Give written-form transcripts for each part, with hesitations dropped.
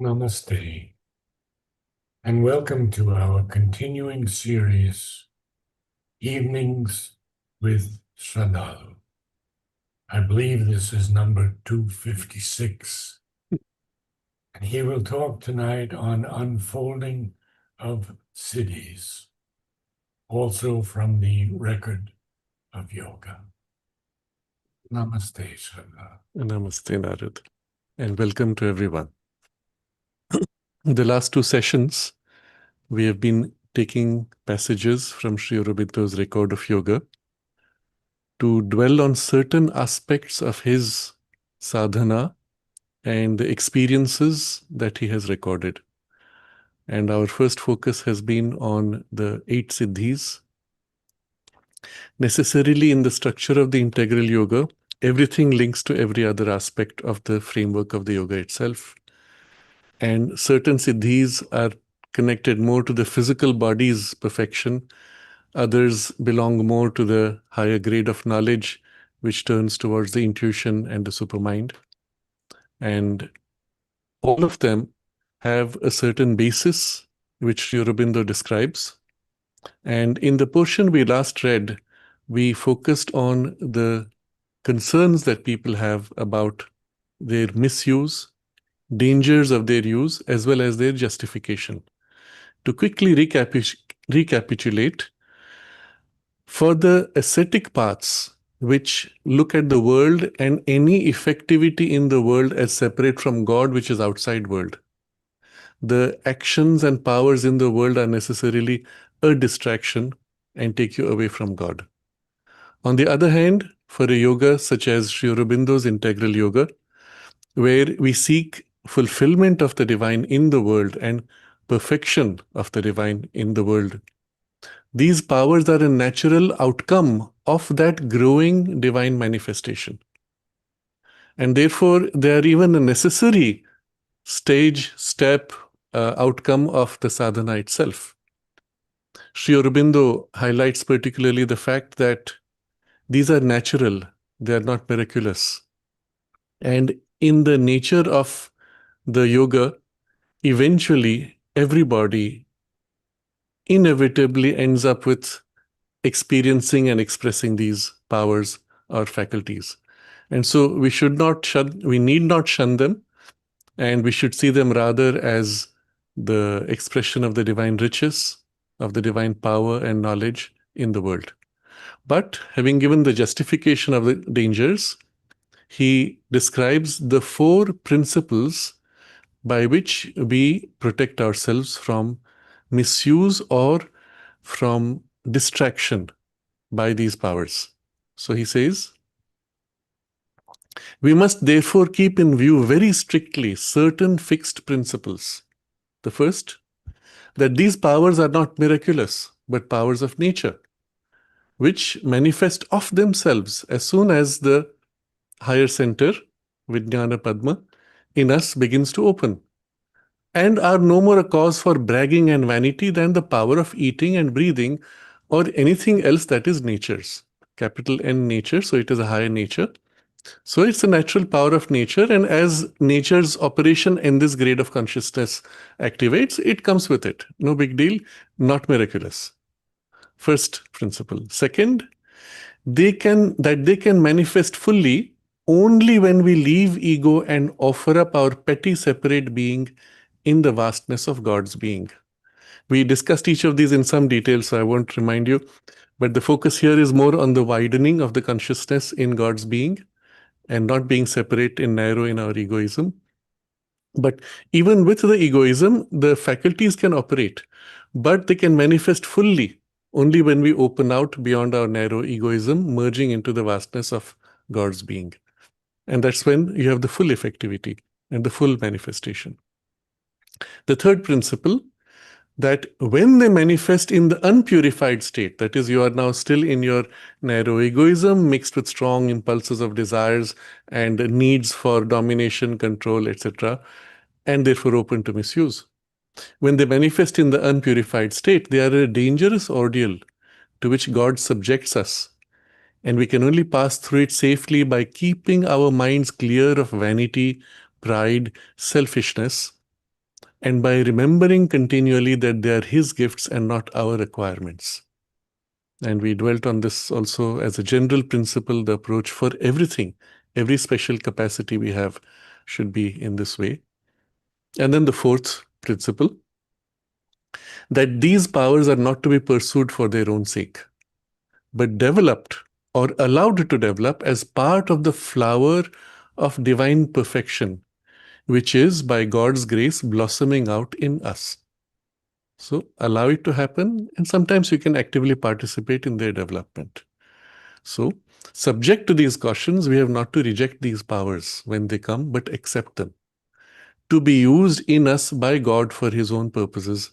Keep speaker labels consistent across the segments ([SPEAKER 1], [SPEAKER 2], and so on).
[SPEAKER 1] Namaste, and welcome to our continuing series, Evenings with Sraddhalu. I believe this is number 256, and he will talk tonight on unfolding of Siddhis, also from the record of yoga. Namaste, Sraddhalu.
[SPEAKER 2] Namaste, Narad, and welcome to everyone. The last two sessions, we have been taking passages from Sri Aurobindo's record of yoga to dwell on certain aspects of his sadhana and the experiences that he has recorded. And our first focus has been on the 8 Siddhis. Necessarily, in the structure of the integral yoga, everything links to every other aspect of the framework of the yoga itself. And certain siddhis are connected more to the physical body's perfection. Others belong more to the higher grade of knowledge, which turns towards the intuition and the supermind. And all of them have a certain basis, which Sri Aurobindo describes. And in the portion we last read, we focused on the concerns that people have about their misuse, dangers of their use, as well as their justification. To quickly recapitulate, for the ascetic paths, which look at the world and any effectivity in the world as separate from God, which is outside world, the actions and powers in the world are necessarily a distraction and take you away from God. On the other hand, for a yoga such as Sri Aurobindo's integral yoga, where we seek fulfillment of the divine in the world and perfection of the divine in the world, these powers are a natural outcome of that growing divine manifestation. And therefore, they are even a necessary step, outcome of the sadhana itself. Sri Aurobindo highlights particularly the fact that these are natural, they are not miraculous. And in the nature of the yoga, eventually everybody inevitably ends up with experiencing and expressing these powers or faculties. And so we need not shun them, and we should see them rather as the expression of the divine riches, of the divine power and knowledge in the world. But having given the justification of the dangers, he describes the 4 principles by which we protect ourselves from misuse or from distraction by these powers. So he says, we must therefore keep in view very strictly certain fixed principles. The first, that these powers are not miraculous, but powers of nature, which manifest of themselves as soon as the higher center, Vijnana Padma, in us begins to open, and are no more a cause for bragging and vanity than the power of eating and breathing or anything else that is nature's. Capital N nature, so it is a higher nature. So it's a natural power of nature, and as nature's operation in this grade of consciousness activates, it comes with it. No big deal, not miraculous. First principle. Second, they can manifest fully only when we leave ego and offer up our petty separate being in the vastness of God's being. We discussed each of these in some detail, so I won't remind you, but the focus here is more on the widening of the consciousness in God's being and not being separate and narrow in our egoism. But even with the egoism, the faculties can operate, but they can manifest fully only when we open out beyond our narrow egoism, merging into the vastness of God's being. And that's when you have the full effectivity and the full manifestation. The third principle, that when they manifest in the unpurified state, that is, you are now still in your narrow egoism mixed with strong impulses of desires and needs for domination, control, etc., and therefore open to misuse. When they manifest in the unpurified state, they are a dangerous ordeal to which God subjects us, and we can only pass through it safely by keeping our minds clear of vanity, pride, selfishness, and by remembering continually that they are his gifts and not our requirements. And we dwelt on this also as a general principle, the approach for everything, every special capacity we have should be in this way. And then the fourth principle, that these powers are not to be pursued for their own sake, but developed or allowed to develop as part of the flower of divine perfection, which is by God's grace blossoming out in us. So allow it to happen, and sometimes you can actively participate in their development. So, subject to these cautions, we have not to reject these powers when they come, but accept them, to be used in us by God for his own purposes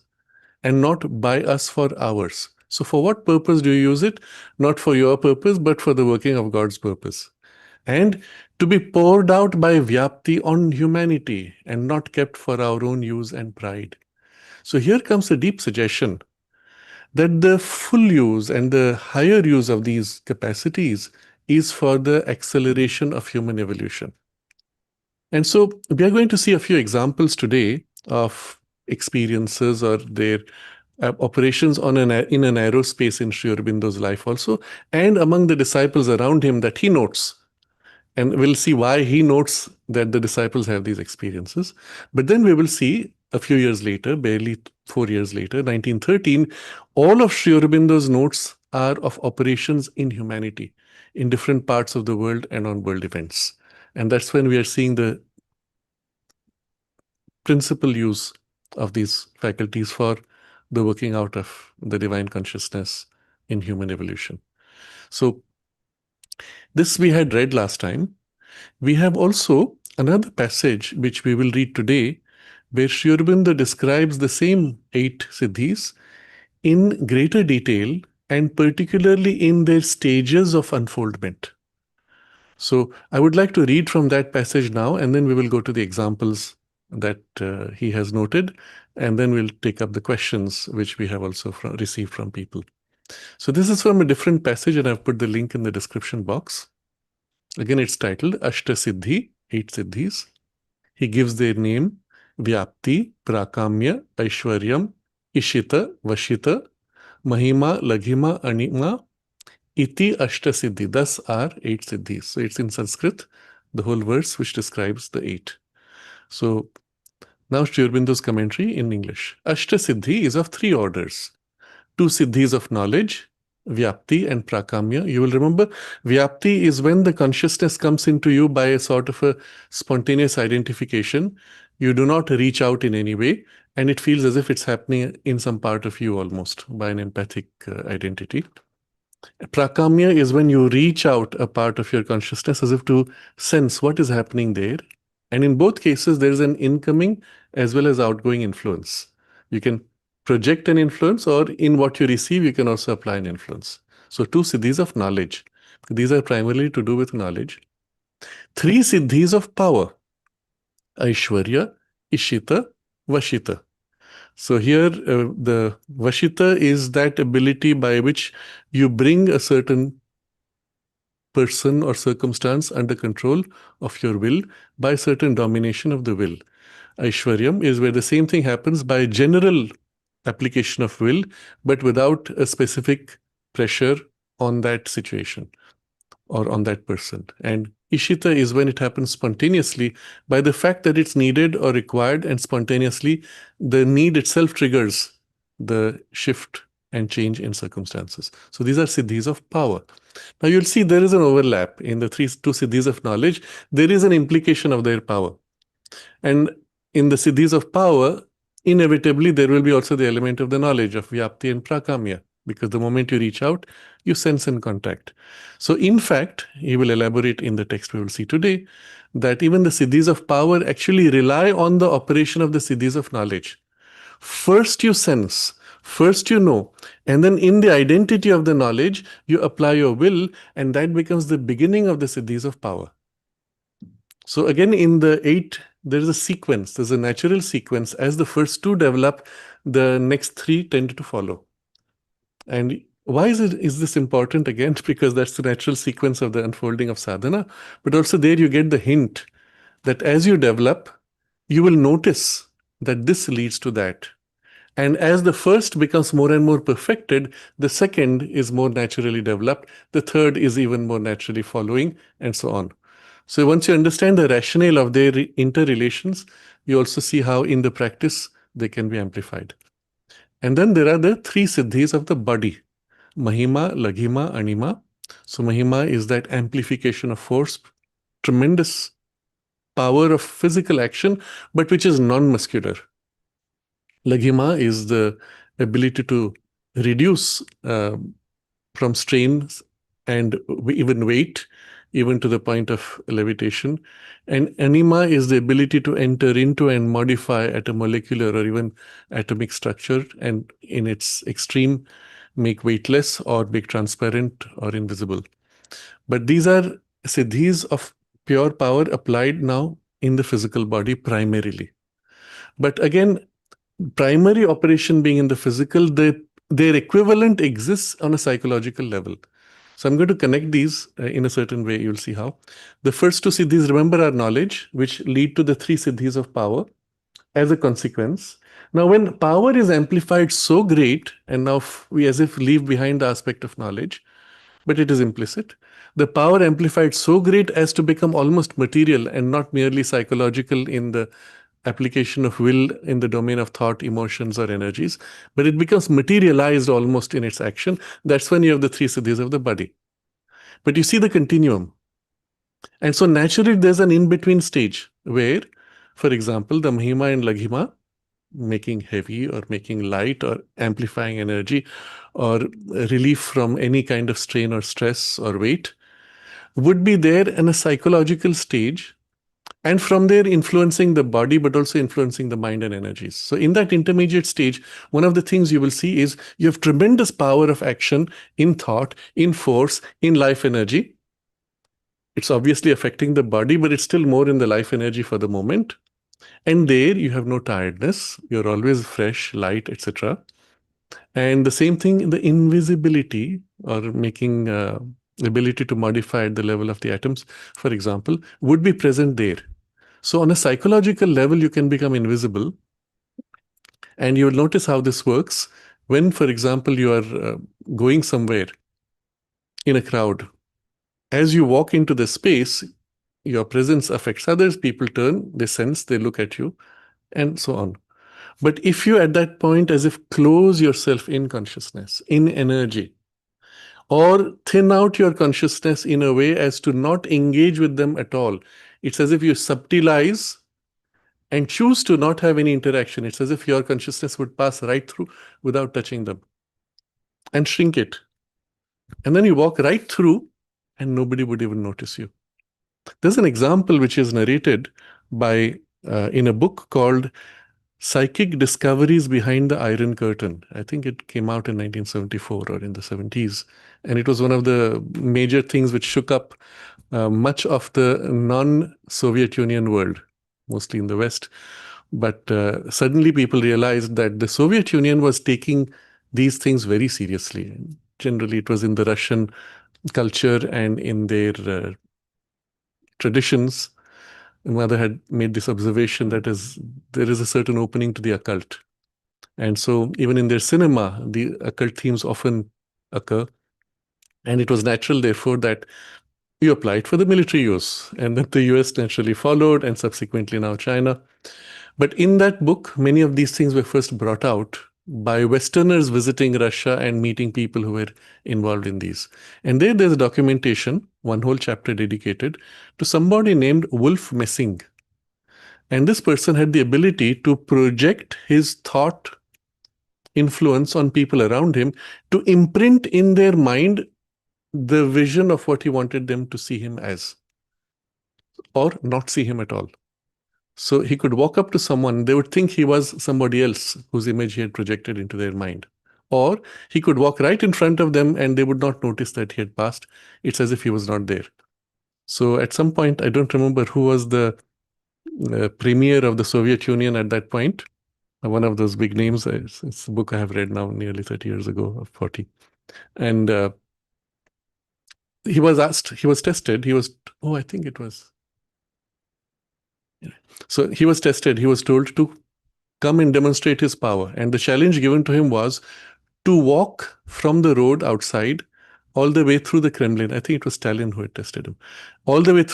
[SPEAKER 2] and not by us for ours. So for what purpose do you use it? Not for your purpose, but for the working of God's purpose. And to be poured out by vyapti on humanity and not kept for our own use and pride. So here comes a deep suggestion that the full use and the higher use of these capacities is for the acceleration of human evolution. And so we are going to see a few examples today of experiences or their operations in a narrow space in Sri Aurobindo's life also, and among the disciples around him that he notes. And we'll see why he notes that the disciples have these experiences. But then we will see a few years later, barely 4 years later, 1913, all of Sri Aurobindo's notes are of operations in humanity, in different parts of the world and on world events. And that's when we are seeing the principal use of these faculties for the working out of the divine consciousness in human evolution. So this we had read last time. We have also another passage which we will read today, where Sri Aurobindo describes the same 8 siddhis in greater detail and particularly in their stages of unfoldment. So I would like to read from that passage now, and then we will go to the examples that he has noted, and then we'll take up the questions which we have also received from people. So this is from a different passage, and I've put the link in the description box. Again, it's titled Ashta Siddhi, 8 Siddhis. He gives their name: Vyapti, Prakamya, Aishwaryam, Ishita, Vashita, Mahima, Laghima, Anima, Iti Ashta Siddhi. Thus are 8 Siddhis. So it's in Sanskrit, the whole verse which describes the 8. So now Sri Aurobindo's commentary in English. Ashta Siddhi is of 3 orders. 2 Siddhis of knowledge, Vyapti and Prakamya. You will remember, Vyapti is when the consciousness comes into you by a sort of a spontaneous identification. You do not reach out in any way, and it feels as if it's happening in some part of you almost by an empathic identity. Prakamya is when you reach out a part of your consciousness as if to sense what is happening there. And in both cases, there is an incoming as well as outgoing influence. You can project an influence, or in what you receive, you can also apply an influence. So 2 siddhis of knowledge. These are primarily to do with knowledge. 3 siddhis of power. Aishwarya, Ishita, Vashita. So here the Vashita is that ability by which you bring a certain person or circumstance under control of your will by certain domination of the will. Aishwaryam is where the same thing happens by general application of will, but without a specific pressure on that situation or on that person. And Ishita is when it happens spontaneously by the fact that it's needed or required, and spontaneously the need itself triggers the shift and change in circumstances. So these are siddhis of power. Now you'll see there is an overlap in the 2 siddhis of knowledge. There is an implication of their power. And in the siddhis of power, inevitably there will be also the element of the knowledge of vyapti and prakamya, because the moment you reach out, you sense and contact. So in fact, he will elaborate in the text we will see today, that even the siddhis of power actually rely on the operation of the siddhis of knowledge. First you sense, first you know, and then in the identity of the knowledge, you apply your will, and that becomes the beginning of the siddhis of power. So again, in the 8, there is a sequence, there's a natural sequence. As the first 2 develop, the next 3 tend to follow. And why is this important? Again, because that's the natural sequence of the unfolding of sadhana. But also there you get the hint that as you develop, you will notice that this leads to that. And as the first becomes more and more perfected, the second is more naturally developed, the third is even more naturally following, and so on. So once you understand the rationale of their interrelations, you also see how in the practice they can be amplified. And then there are the three siddhis of the body: Mahima, Laghima, Anima. So Mahima is that amplification of force, tremendous power of physical action, but which is non-muscular. Laghima is the ability to reduce from strains and even weight, even to the point of levitation. And anima is the ability to enter into and modify at a molecular or even atomic structure, and in its extreme, make weightless or make transparent or invisible. But these are siddhis of pure power applied now in the physical body primarily. But again, primary operation being in the physical, their equivalent exists on a psychological level. So I'm going to connect these in a certain way. You'll see how. The first two siddhis, remember, are knowledge, which lead to the three siddhis of power as a consequence. Now, when power is amplified so great, and now we as if leave behind the aspect of knowledge, but it is implicit. The power amplified so great as to become almost material and not merely psychological in the application of will in the domain of thought, emotions, or energies, but it becomes materialized almost in its action. That's when you have the three siddhis of the body. But you see the continuum. And so naturally, there's an in-between stage where, for example, the Mahima and Laghima, making heavy or making light or amplifying energy or relief from any kind of strain or stress or weight, would be there in a psychological stage, and from there influencing the body but also influencing the mind and energies. So in that intermediate stage, one of the things you will see is you have tremendous power of action in thought, in force, in life energy. It's obviously affecting the body, but it's still more in the life energy for the moment. And there you have no tiredness. You're always fresh, light, etc. And the same thing, the invisibility or making ability to modify at the level of the atoms, for example, would be present there. So on a psychological level, you can become invisible. And you'll notice how this works when, for example, you are going somewhere in a crowd. As you walk into the space, your presence affects others. People turn, they sense, they look at you, and so on. But if you at that point as if close yourself in consciousness, in energy, or thin out your consciousness in a way as to not engage with them at all, it's as if you subtilize and choose to not have any interaction. It's as if your consciousness would pass right through without touching them and shrink it. And then you walk right through and nobody would even notice you. There's an example which is narrated by in a book called Psychic Discoveries Behind the Iron Curtain. I think it came out in 1974 or in the 70s. And it was one of the major things which shook up much of the non-Soviet Union world, mostly in the West. But suddenly people realized that the Soviet Union was taking these things very seriously. Generally, it was in the Russian culture and in their traditions. My mother had made this observation that there is a certain opening to the occult. And so even in their cinema, the occult themes often occur. And it was natural, therefore, that you applied for the military use, and that the US naturally followed, and subsequently now China. But in that book, many of these things were first brought out by Westerners visiting Russia and meeting people who were involved in these. And there's documentation, one whole chapter dedicated to somebody named Wolf Messing. And this person had the ability to project his thought influence on people around him to imprint in their mind the vision of what he wanted them to see him as, or not see him at all. So he could walk up to someone, they would think he was somebody else whose image he had projected into their mind. Or he could walk right in front of them and they would not notice that he had passed. It's as if he was not there. So at some point, I don't remember who was the premier of the Soviet Union at that point. One of those big names. It's a book I have read now nearly 30 years ago, or 40. And he was asked, he was tested. I think it was. So he was tested. He was told to come and demonstrate his power. And the challenge given to him was to walk from the road outside all the way through the Kremlin. I think it was Stalin who had tested him. All the way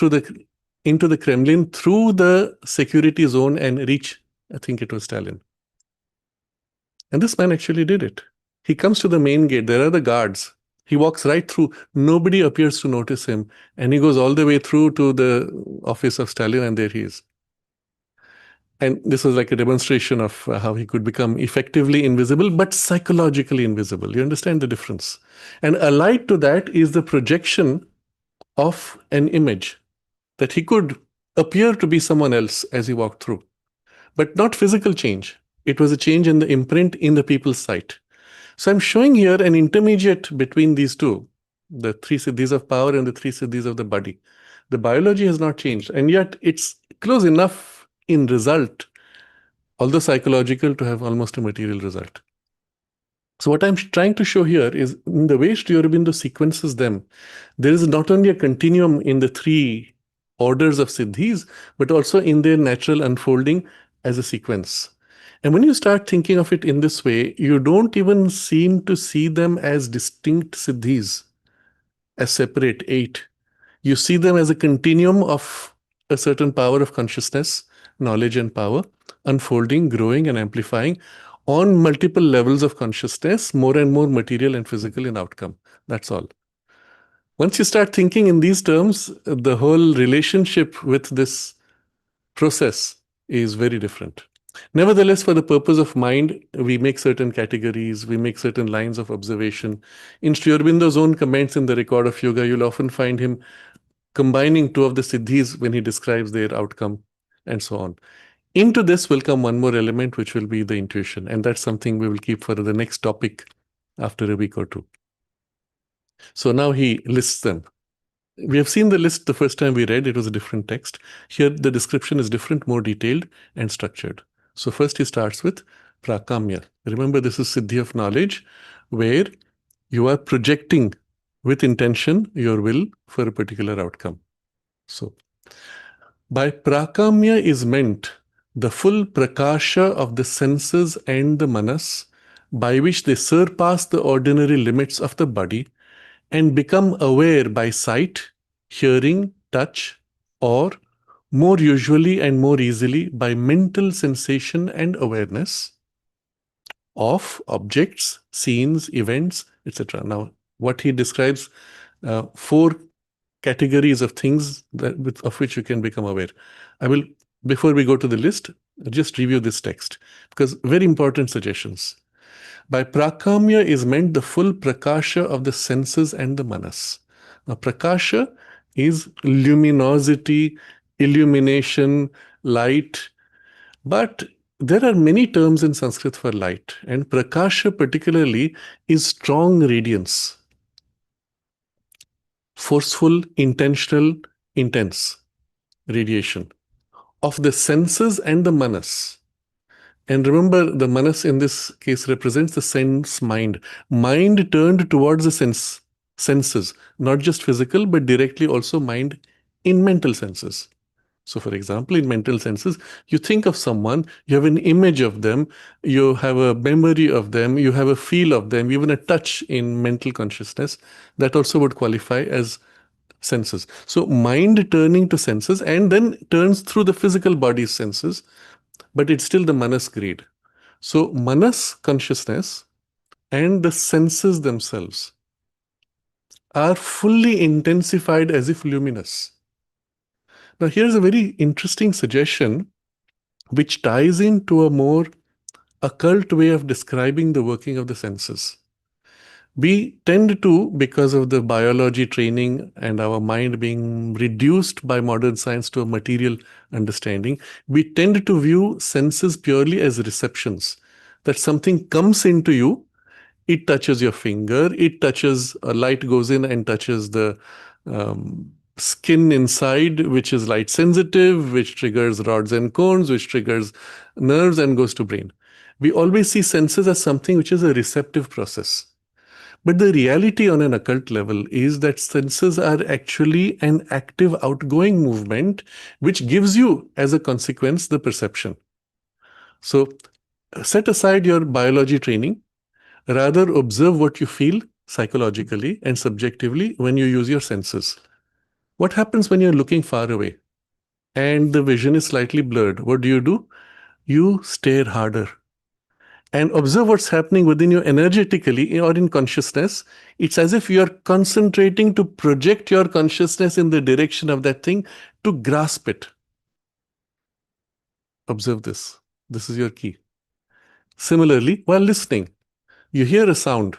[SPEAKER 2] into the Kremlin, through the security zone, and reach, I think it was Stalin. And this man actually did it. He comes to the main gate. There are the guards. He walks right through. Nobody appears to notice him. And he goes all the way through to the office of Stalin, and there he is. And this was like a demonstration of how he could become effectively invisible, but psychologically invisible. You understand the difference? And allied to that is the projection of an image, that he could appear to be someone else as he walked through, but not physical change. It was a change in the imprint in the people's sight. So I'm showing here an intermediate between these two, the three siddhis of power and the three siddhis of the body. The biology has not changed, and yet it's close enough in result, although psychological, to have almost a material result. So what I'm trying to show here is, in the way Sri Aurobindo sequences them, there is not only a continuum in the three orders of siddhis, but also in their natural unfolding as a sequence. And when you start thinking of it in this way, you don't even seem to see them as distinct siddhis, as separate 8. You see them as a continuum of a certain power of consciousness, knowledge and power, unfolding, growing, and amplifying on multiple levels of consciousness, more and more material and physical in outcome. That's all. Once you start thinking in these terms, the whole relationship with this process is very different. Nevertheless, for the purpose of mind, we make certain categories, we make certain lines of observation. In Sri Aurobindo's own comments in the Record of Yoga, you'll often find him combining two of the siddhis when he describes their outcome and so on. Into this will come one more element, which will be the intuition. And that's something we will keep for the next topic after a week or two. So now he lists them. We have seen the list the first time we read. It was a different text. Here the description is different, more detailed and structured. So first he starts with prakamya. Remember, this is siddhi of knowledge, where you are projecting with intention your will for a particular outcome. So by prakamya is meant the full prakasha of the senses and the manas, by which they surpass the ordinary limits of the body and become aware by sight, hearing, touch, or more usually and more easily by mental sensation and awareness of objects, scenes, events, etc. Now, what he describes, 4 categories of things of which you can become aware. I will, before we go to the list, just review this text, because very important suggestions. By prakamya is meant the full prakasha of the senses and the manas. Now, prakasha is luminosity, illumination, light, but there are many terms in Sanskrit for light, and prakasha particularly is strong radiance. Forceful, intentional, intense radiation of the senses and the manas. And remember, the manas in this case represents the sense mind. Mind turned towards the senses, not just physical, but directly also mind in mental senses. So for example, in mental senses, you think of someone, you have an image of them, you have a memory of them, you have a feel of them, even a touch in mental consciousness. That also would qualify as senses. So mind turning to senses and then turns through the physical body's senses, but it's still the manas grade. So manas consciousness and the senses themselves are fully intensified as if luminous. Now here's a very interesting suggestion which ties into a more occult way of describing the working of the senses. We tend to, because of the biology training and our mind being reduced by modern science to a material understanding, we tend to view senses purely as receptions. That something comes into you, it touches your finger, it touches, a light goes in and touches the skin inside, which is light sensitive, which triggers rods and cones, which triggers nerves and goes to brain. We always see senses as something which is a receptive process. But the reality on an occult level is that senses are actually an active outgoing movement which gives you, as a consequence, the perception. So Set aside your biology training. Rather, observe what you feel psychologically and subjectively when you use your senses. What happens when you're looking far away and the vision is slightly blurred? What do? You stare harder and observe what's happening within you energetically or in consciousness. It's as if you're concentrating to project your consciousness in the direction of that thing to grasp it. Observe this. This is your key. Similarly, while listening, you hear a sound.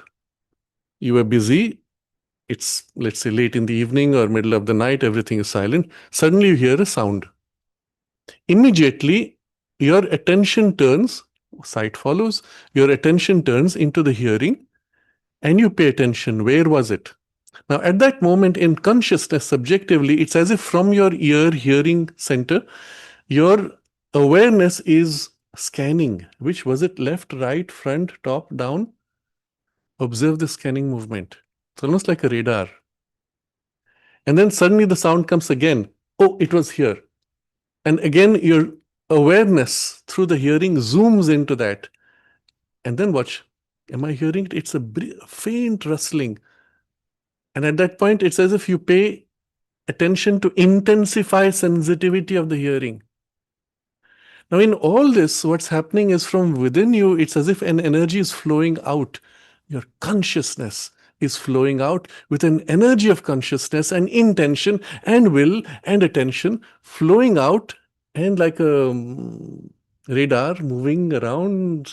[SPEAKER 2] You are busy. It's, let's say, late in the evening or middle of the night. Everything is silent. Suddenly you hear a sound. Immediately, your attention turns, sight follows, your attention turns into the hearing and you pay attention. Where was it? Now, at that moment in consciousness, subjectively, it's as if from your ear hearing center, your awareness is scanning. Which was it? Left, right, front, top, down? Observe the scanning movement. It's almost like a radar. And then suddenly the sound comes again. Oh, it was here. And again, your awareness through the hearing zooms into that. And then watch. Am I hearing it? It's a faint rustling. And at that point, it's as if you pay attention to intensify sensitivity of the hearing. Now, in all this, what's happening is from within you, it's as if an energy is flowing out. Your consciousness is flowing out with an energy of consciousness and intention and will and attention flowing out and like a radar moving around.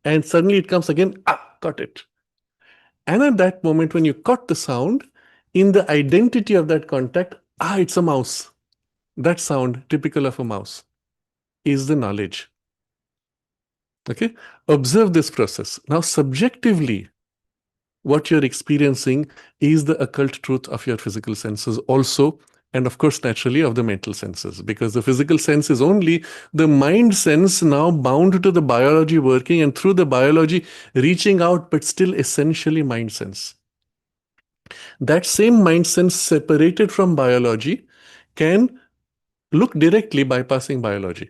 [SPEAKER 2] And suddenly it comes again, caught it. And at that moment, when you caught the sound, in the identity of that contact, it's a mouse. That sound, typical of a mouse, is the knowledge. Okay? Observe this process. Now, subjectively, what you're experiencing is the occult truth of your physical senses also, and of course, naturally, of the mental senses, because the physical sense is only the mind sense now bound to the biology working and through the biology reaching out, but still essentially mind sense. That same mind sense separated from biology can look directly bypassing biology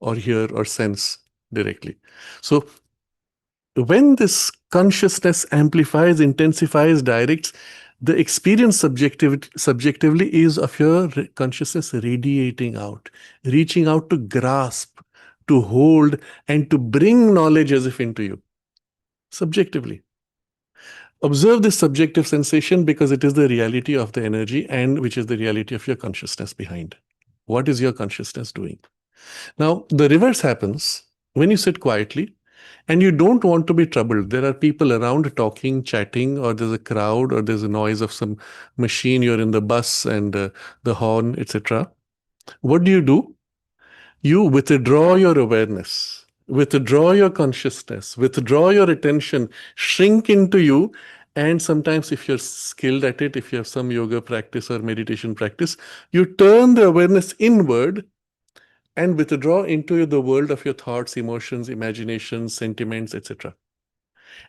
[SPEAKER 2] or hear or sense directly. So when this consciousness amplifies, intensifies, directs, the experience subjectively is of your consciousness radiating out, reaching out to grasp, to hold, and to bring knowledge as if into you, subjectively. Observe this subjective sensation because it is the reality of the energy and which is the reality of your consciousness behind. What is your consciousness doing? Now, the reverse happens when you sit quietly and you don't want to be troubled. There are people around talking, chatting, or there's a crowd, or there's a noise of some machine. You're in the bus and the horn, etc. What do? You withdraw your awareness, withdraw your consciousness, withdraw your attention, shrink into you. And sometimes, if you're skilled at it, if you have some yoga practice or meditation practice, you turn the awareness inward and withdraw into the world of your thoughts, emotions, imaginations, sentiments, etc.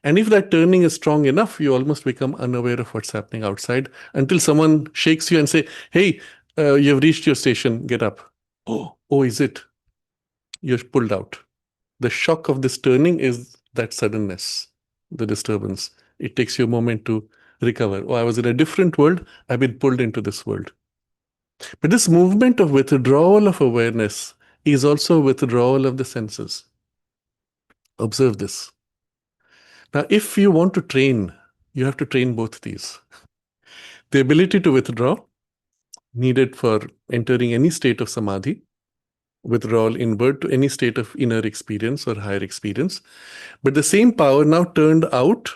[SPEAKER 2] And if that turning is strong enough, you almost become unaware of what's happening outside until someone shakes you and say, hey, you've reached your station, get up. Oh, is it? You're pulled out. The shock of this turning is that suddenness, the disturbance. It takes you a moment to recover. Oh, I was in a different world. I've been pulled into this world. But this movement of withdrawal of awareness is also withdrawal of the senses. Observe this. Now, if you want to train, you have to train both these. The ability to withdraw, needed for entering any state of samadhi, withdrawal inward to any state of inner experience or higher experience. But the same power now turned out,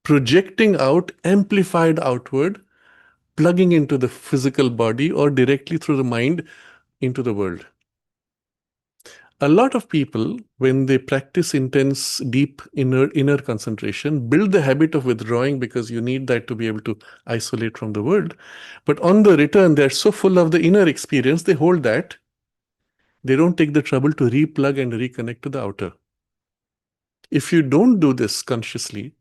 [SPEAKER 2] projecting out, amplified outward, plugging into the physical body or directly through the mind into the world. A lot of people, when they practice intense, deep inner concentration, build the habit of withdrawing because you need that to be able to isolate from the world. But on the return, they're so full of the inner experience, they hold that. They don't take the trouble to replug and reconnect to the outer. If you don't do this consciously,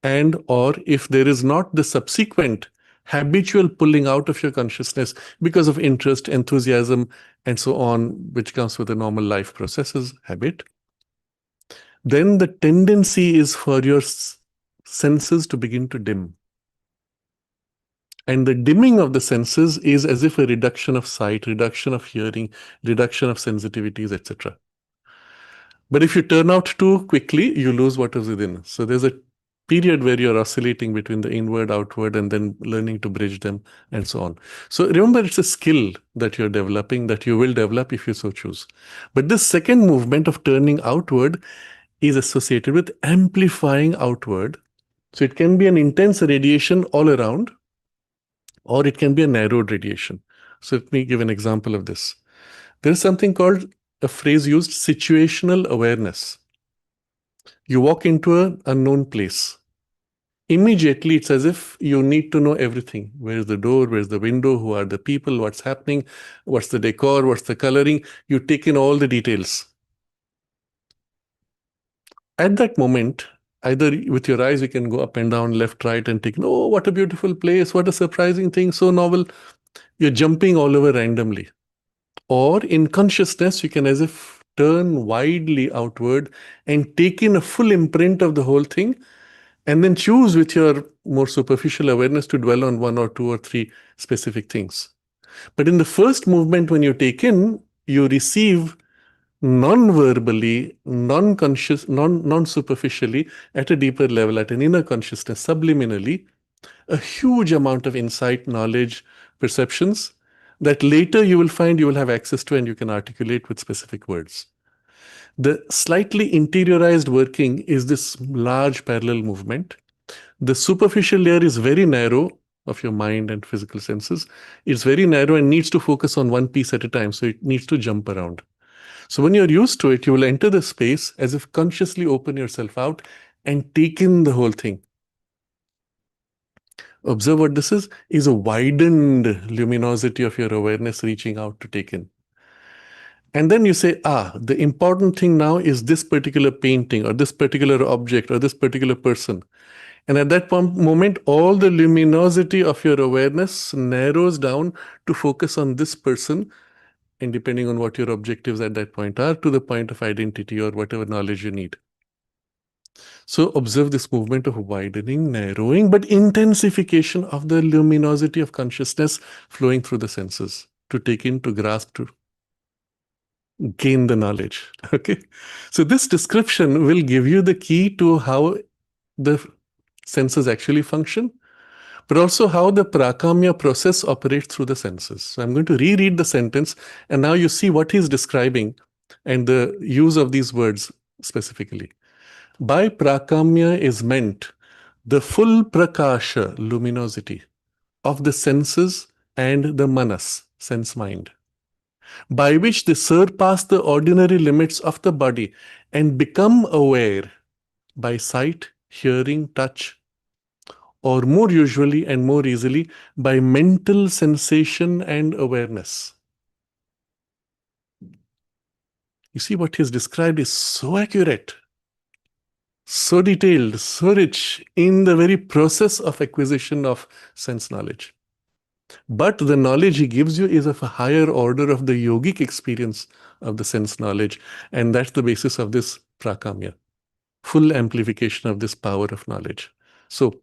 [SPEAKER 2] and or if there is not the subsequent habitual pulling out of your consciousness because of interest, enthusiasm, and so on, which comes with the normal life processes, habit, then the tendency is for your senses to begin to dim. And the dimming of the senses is as if a reduction of sight, reduction of hearing, reduction of sensitivities, etc. But if you turn out too quickly, you lose what is within. So there's a period where you're oscillating between the inward, outward, and then learning to bridge them and so on. So remember, it's a skill that you're developing, that you will develop if you so choose. But this second movement of turning outward is associated with amplifying outward. So it can be an intense radiation all around, or it can be a narrowed radiation. So let me give an example of this. There is something called a phrase used, situational awareness. You walk into an unknown place. Immediately, it's as if you need to know everything. Where's the door? Where's the window? Who are the people? What's happening? What's the decor? What's the coloring? You take in all the details. At that moment, either with your eyes, you can go up and down, left, right, and take, oh, what a beautiful place. What a surprising thing. So novel. You're jumping all over randomly. Or in consciousness, you can as if turn widely outward and take in a full imprint of the whole thing, and then choose with your more superficial awareness to dwell on one or two or three specific things. But in the first movement, when you take in, you receive non-verbally, non-conscious, non-superficially, at a deeper level, at an inner consciousness, subliminally, a huge amount of insight, knowledge, perceptions that later you will find you will have access to and you can articulate with specific words. The slightly interiorized working is this large parallel movement. The superficial layer is very narrow of your mind and physical senses. It's very narrow and needs to focus on one piece at a time, so it needs to jump around. So when you're used to it, you will enter the space as if consciously open yourself out and take in the whole thing. Observe what this is a widened luminosity of your awareness reaching out to take in. And then you say, the important thing now is this particular painting or this particular object or this particular person. And at that moment, all the luminosity of your awareness narrows down to focus on this person, and depending on what your objectives at that point are, to the point of identity or whatever knowledge you need. So observe this movement of widening, narrowing, but intensification of the luminosity of consciousness flowing through the senses to take in, to grasp, to gain the knowledge. Okay. So this description will give you the key to how the senses actually function, but also how the prakamya process operates through the senses. So I'm going to reread the sentence, and now you see what he's describing and the use of these words specifically. By prakamya is meant the full prakasha, luminosity, of the senses and the manas, sense mind, by which they surpass the ordinary limits of the body and become aware by sight, hearing, touch, or more usually and more easily by mental sensation and awareness. You see, what he's described is so accurate, so detailed, so rich in the very process of acquisition of sense knowledge. But the knowledge he gives you is of a higher order of the yogic experience of the sense knowledge, and that's the basis of this prakamya, full amplification of this power of knowledge. So,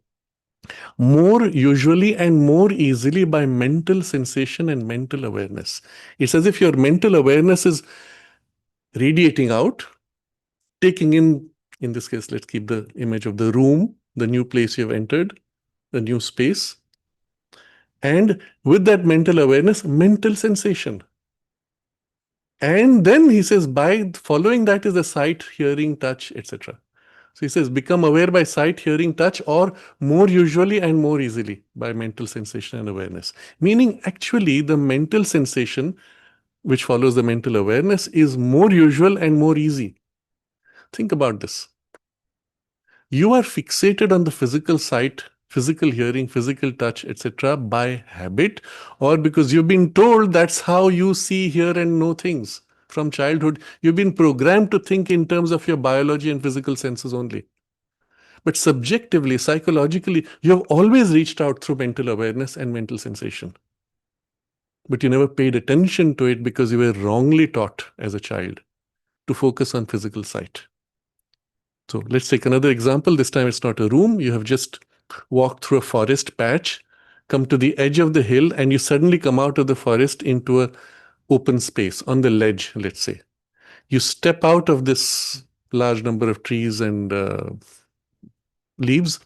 [SPEAKER 2] more usually and more easily by mental sensation and mental awareness. It's as if your mental awareness is radiating out, taking in this case, let's keep the image of the room, the new place you've entered, the new space. And with that mental awareness, mental sensation. And then he says, by following that is the sight, hearing, touch, etc. So he says, become aware by sight, hearing, touch, or more usually and more easily by mental sensation and awareness. Meaning, actually, the mental sensation, which follows the mental awareness, is more usual and more easy. Think about this. You are fixated on the physical sight, physical hearing, physical touch, etc. by habit, or because you've been told that's how you see, hear, and know things. From childhood, you've been programmed to think in terms of your biology and physical senses only. But subjectively, psychologically, you have always reached out through mental awareness and mental sensation. But you never paid attention to it because you were wrongly taught as a child to focus on physical sight. So let's take another example. This time it's not a room. You have just walked through a forest patch, come to the edge of the hill, and you suddenly come out of the forest into an open space on the ledge, let's say. You step out of this large number of trees and leaves.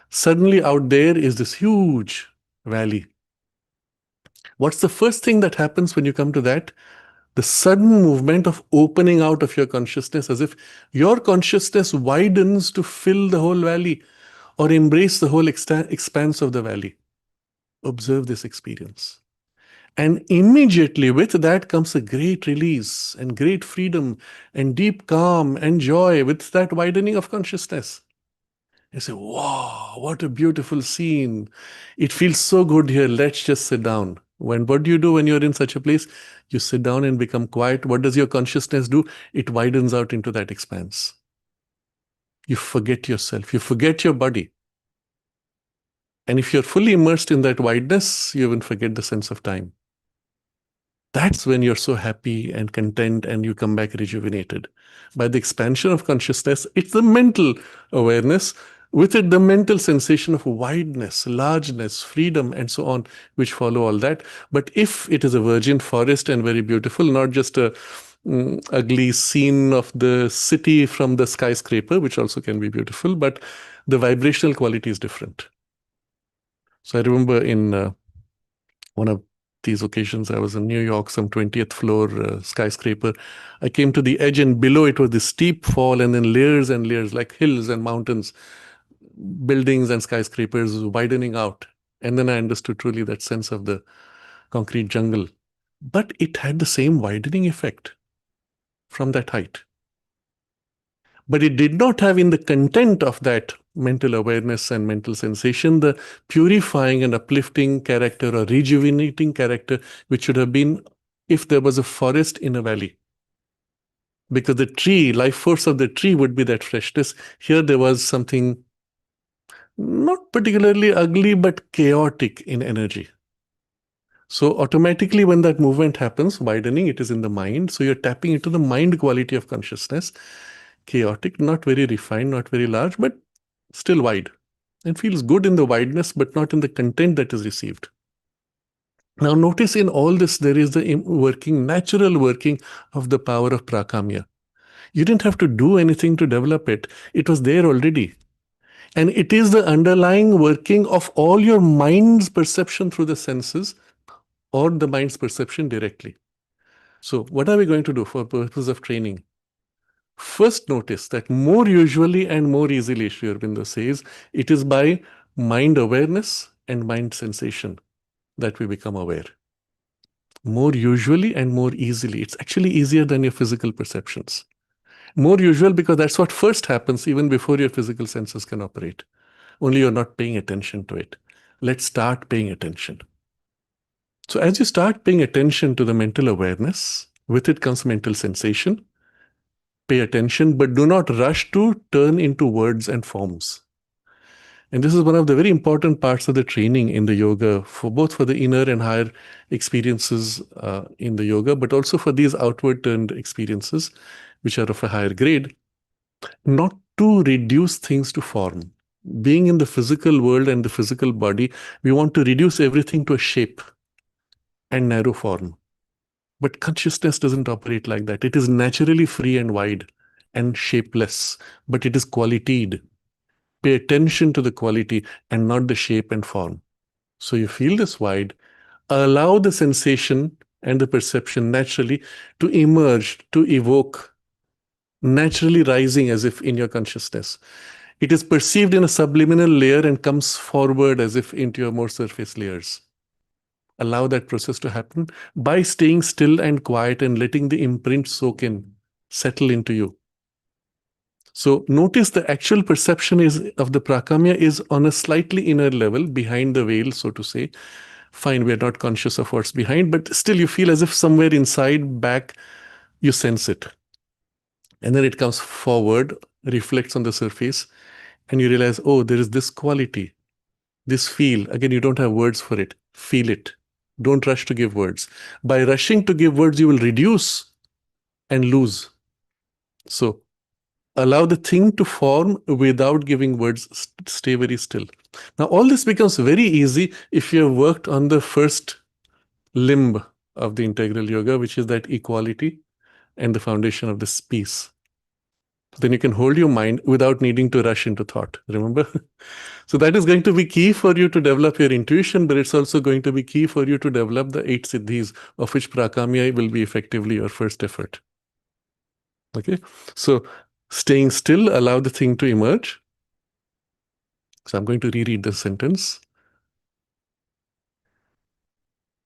[SPEAKER 2] Suddenly out there is this huge valley. What's the first thing that happens when you come to that? The sudden movement of opening out of your consciousness, as if your consciousness widens to fill the whole valley or embrace the whole expanse of the valley. Observe this experience. And immediately with that comes a great release and great freedom and deep calm and joy with that widening of consciousness. You say, wow, what a beautiful scene. It feels so good here. Let's just sit down. What do you do when you're in such a place? You sit down and become quiet. What does your consciousness do? It widens out into that expanse. You forget yourself. You forget your body. And if you're fully immersed in that wideness, you even forget the sense of time. That's when you're so happy and content and you come back rejuvenated. By the expansion of consciousness, it's the mental awareness, with it the mental sensation of wideness, largeness, freedom, and so on, which follow all that. But if it is a virgin forest and very beautiful, not just a ugly scene of the city from the skyscraper, which also can be beautiful, but the vibrational quality is different. So I remember in one of these occasions, I was in New York, some 20th floor skyscraper. I came to the edge, and below it was this steep fall, and then layers and layers, like hills and mountains, buildings and skyscrapers widening out. And then I understood truly that sense of the concrete jungle. But it had the same widening effect from that height. But it did not have in the content of that mental awareness and mental sensation the purifying and uplifting character or rejuvenating character which should have been if there was a forest in a valley. Because the tree, life force of the tree would be that freshness. Here there was something not particularly ugly, but chaotic in energy. So automatically when that movement happens, widening, it is in the mind. So you're tapping into the mind quality of consciousness. Chaotic, not very refined, not very large, but still wide, and feels good in the wideness, but not in the content that is received. Now notice in all this, there is the natural working of the power of prakamya. You didn't have to do anything to develop it. It was there already. And it is the underlying working of all your mind's perception through the senses or the mind's perception directly. So what are we going to do for purpose of training? First, notice that more usually and more easily, Sri Aurobindo says, it is by mind awareness and mind sensation that we become aware. More usually and more easily. It's actually easier than your physical perceptions. More usual because that's what first happens even before your physical senses can operate. Only you're not paying attention to it. Let's start paying attention. So as you start paying attention to the mental awareness, with it comes mental sensation. Pay attention, but do not rush to turn into words and forms. And this is one of the very important parts of the training in the yoga, for both for the inner and higher experiences in the yoga, but also for these outward turned experiences, which are of a higher grade, not to reduce things to form. Being in the physical world and the physical body, we want to reduce everything to a shape and narrow form. But consciousness doesn't operate like that. It is naturally free and wide and shapeless, but it is qualitied. Pay attention to the quality and not the shape and form. So you feel this wide, allow the sensation and the perception naturally to emerge, to evoke, naturally rising as if in your consciousness. It is perceived in a subliminal layer and comes forward as if into your more surface layers. Allow that process to happen by staying still and quiet and letting the imprint soak in, settle into you. So notice the actual perception of the prakamya is on a slightly inner level, behind the veil, so to say. Fine, we're not conscious of what's behind, but still you feel as if somewhere inside, back, you sense it. And then it comes forward, reflects on the surface, and you realize, oh, there is this quality, this feel. Again, you don't have words for it. Feel it. Don't rush to give words. By rushing to give words, you will reduce and lose. So allow the thing to form without giving words, stay very still. Now, all this becomes very easy if you have worked on the first limb of the integral yoga, which is that equality and the foundation of this peace. Then you can hold your mind without needing to rush into thought. Remember? So that is going to be key for you to develop your intuition, but it's also going to be key for you to develop the 8 siddhis, of which prakamya will be effectively your first effort. Okay? So staying still, allow the thing to emerge. So I'm going to reread the sentence.